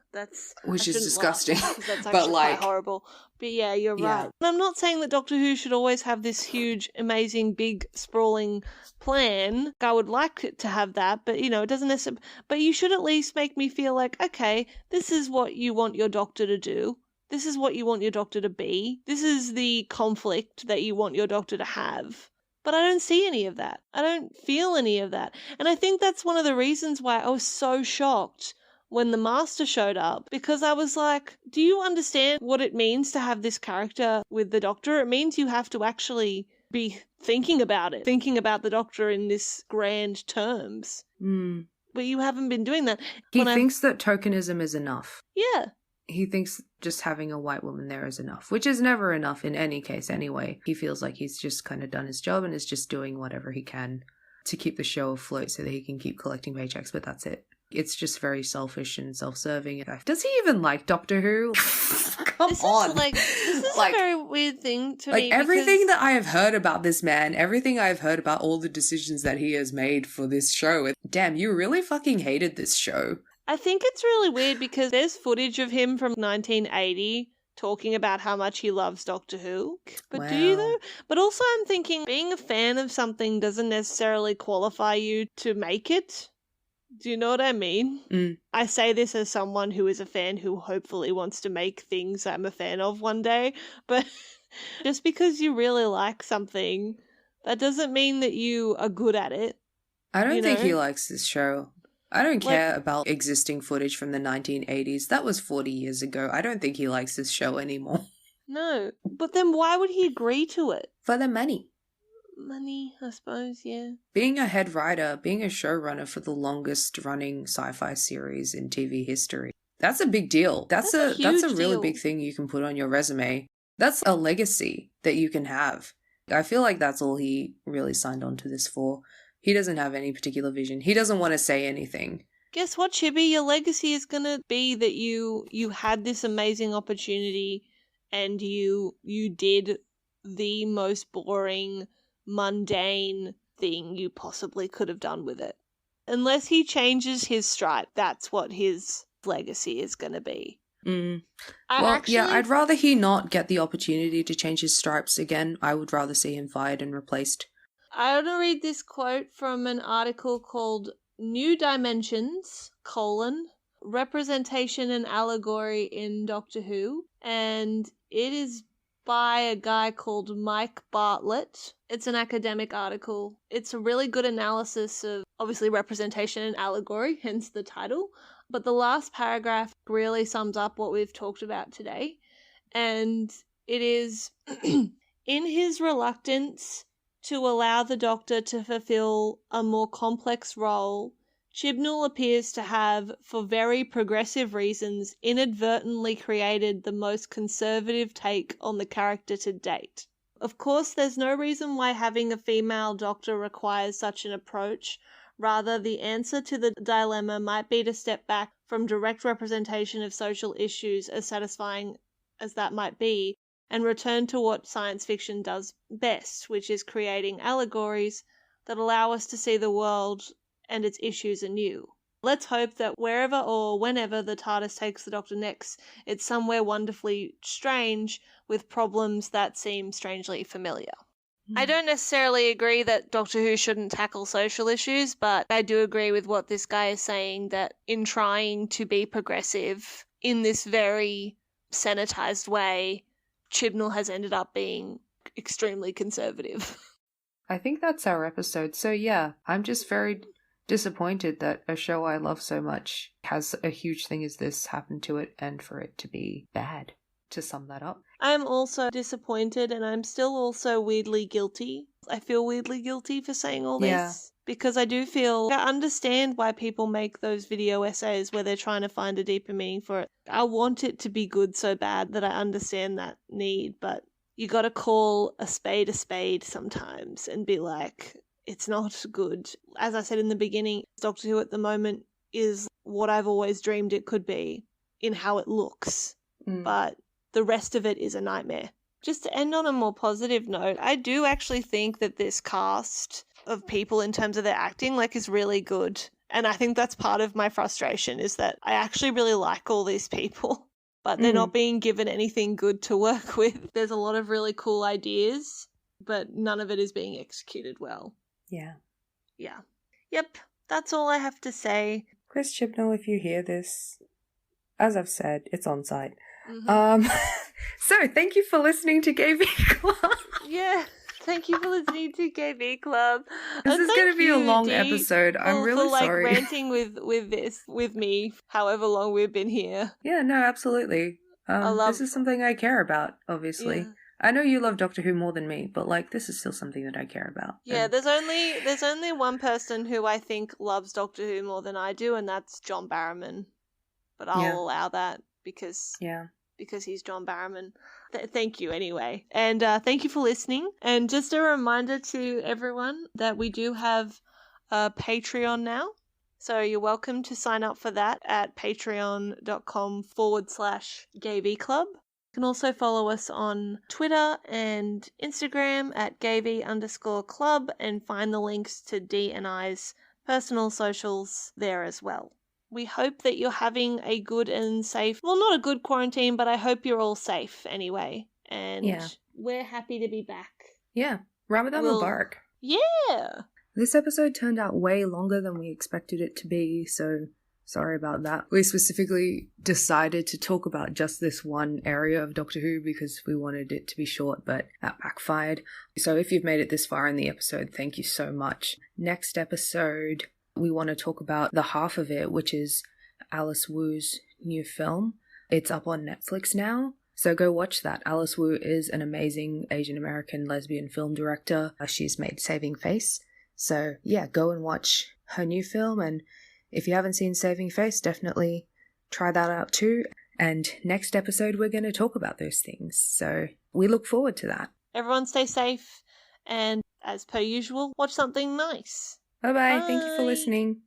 Which is disgusting. That's actually but like quite horrible. But yeah, you're right. And I'm not saying that Doctor Who should always have this huge, amazing, big, sprawling plan. I would like it to have that, but you know, it doesn't necessarily. But you should at least make me feel like, okay, this is what you want your doctor to do. This is what you want your doctor to be. This is the conflict that you want your doctor to have. But I don't see any of that. I don't feel any of that. And I think that's one of the reasons why I was so shocked when the Master showed up, because I was like, do you understand what it means to have this character with the Doctor? It means you have to actually be thinking about it, thinking about the Doctor in this grand terms. But you haven't been doing that. He thinks that tokenism is enough. Yeah. He thinks just having a white woman there is enough, which is never enough in any case anyway. He feels like he's just kind of done his job and is just doing whatever he can to keep the show afloat so that he can keep collecting paychecks, but that's it. It's just very selfish and self-serving. Does he even like Doctor Who? Come on. This is a very weird thing to me. Everything that I have heard about this man, everything I've heard about all the decisions that he has made for this show, damn, you really fucking hated this show. I think it's really weird because there's footage of him from 1980 talking about how much he loves Doctor Who. But do you though? But also I'm thinking being a fan of something doesn't necessarily qualify you to make it. Do you know what I mean? I say this as someone who is a fan who hopefully wants to make things I'm a fan of one day, but just because you really like something, that doesn't mean that you are good at it. I don't think he likes this show. I don't care about existing footage from the 1980s. That was 40 years ago. I don't think he likes this show anymore. No, but then why would he agree to it? For the money. Money, I suppose, yeah. Being a head writer, being a showrunner for the longest running sci-fi series in TV history, that's a big deal. That's a really big thing you can put on your resume. That's a legacy that you can have. I feel like that's all he really signed on to this for. He doesn't have any particular vision. He doesn't want to say anything. Guess what, Chibi? Your legacy is going to be that you had this amazing opportunity and you did the most boring, mundane thing you possibly could have done with it. Unless he changes his stripe, that's what his legacy is going to be. I'd rather he not get the opportunity to change his stripes again. I would rather see him fired and replaced. I want to read this quote from an article called New Dimensions, Representation and Allegory in Doctor Who, and it is by a guy called Mike Bartlett. It's an academic article. It's a really good analysis of, obviously, representation and allegory, hence the title. But the last paragraph really sums up what we've talked about today. And it is, in his reluctance to allow the Doctor to fulfill a more complex role, Chibnall appears to have, for very progressive reasons, inadvertently created the most conservative take on the character to date. Of course, there's no reason why having a female Doctor requires such an approach. Rather, the answer to the dilemma might be to step back from direct representation of social issues, as satisfying as that might be, and return to what science fiction does best, which is creating allegories that allow us to see the world and its issues anew. Let's hope that wherever or whenever the TARDIS takes the Doctor next, it's somewhere wonderfully strange with problems that seem strangely familiar. I don't necessarily agree that Doctor Who shouldn't tackle social issues, but I do agree with what this guy is saying, that in trying to be progressive in this very sanitized way, Chibnall has ended up being extremely conservative. I think that's our episode. So yeah, I'm just very disappointed that a show I love so much has a huge thing as this happen to it and for it to be bad, to sum that up. I'm also disappointed, and I'm still also weirdly guilty. I feel weirdly guilty for saying all this. Because I do feel, I understand why people make those video essays where they're trying to find a deeper meaning for it. I want it to be good so bad that I understand that need, but you gotta call a spade sometimes and be like, it's not good. As I said in the beginning, Doctor Who at the moment is what I've always dreamed it could be in how it looks. But the rest of it is a nightmare. Just to end on a more positive note, I do actually think that this cast of people in terms of their acting is really good. And I think that's part of my frustration, is that I actually really like all these people, but they're not being given anything good to work with. There's a lot of really cool ideas, but none of it is being executed well. Yeah. Yep, that's all I have to say. Chris Chibnall, if you hear this, as I've said, it's on site. So thank you for listening to GayV Club. Yeah, thank you for listening to GayV Club. This is going to be a long episode. I'm really for, sorry. Ranting with me, however long we've been here. Yeah, no, absolutely. This is something I care about, obviously. Yeah. I know you love Doctor Who more than me, but this is still something that I care about. Yeah, there's only one person who I think loves Doctor Who more than I do, and that's John Barrowman. But I'll allow that because he's John Barrowman. Thank you anyway. And thank you for listening. And just a reminder to everyone that we do have a Patreon now. So you're welcome to sign up for that at patreon.com/GayV Club. You can also follow us on Twitter and Instagram at GayV_club and find the links to Dee and I's personal socials there as well. We hope that you're having a good and safe, well, not a good quarantine, but I hope you're all safe anyway. And we're happy to be back. Yeah. Ramadan Mubarak. Yeah. This episode turned out way longer than we expected it to be, so sorry about that. We specifically decided to talk about just this one area of Doctor Who because we wanted it to be short, but that backfired. So if you've made it this far in the episode, thank you so much. Next episode, we want to talk about the half of it, which is Alice Wu's new film. It's up on Netflix now, so go watch that. Alice Wu is an amazing Asian American lesbian film director. She's made Saving Face. So yeah, go and watch her new film, and if you haven't seen Saving Face, definitely try that out too. And next episode, we're going to talk about those things. So we look forward to that. Everyone stay safe, and as per usual, watch something nice. Bye-bye. Thank you for listening.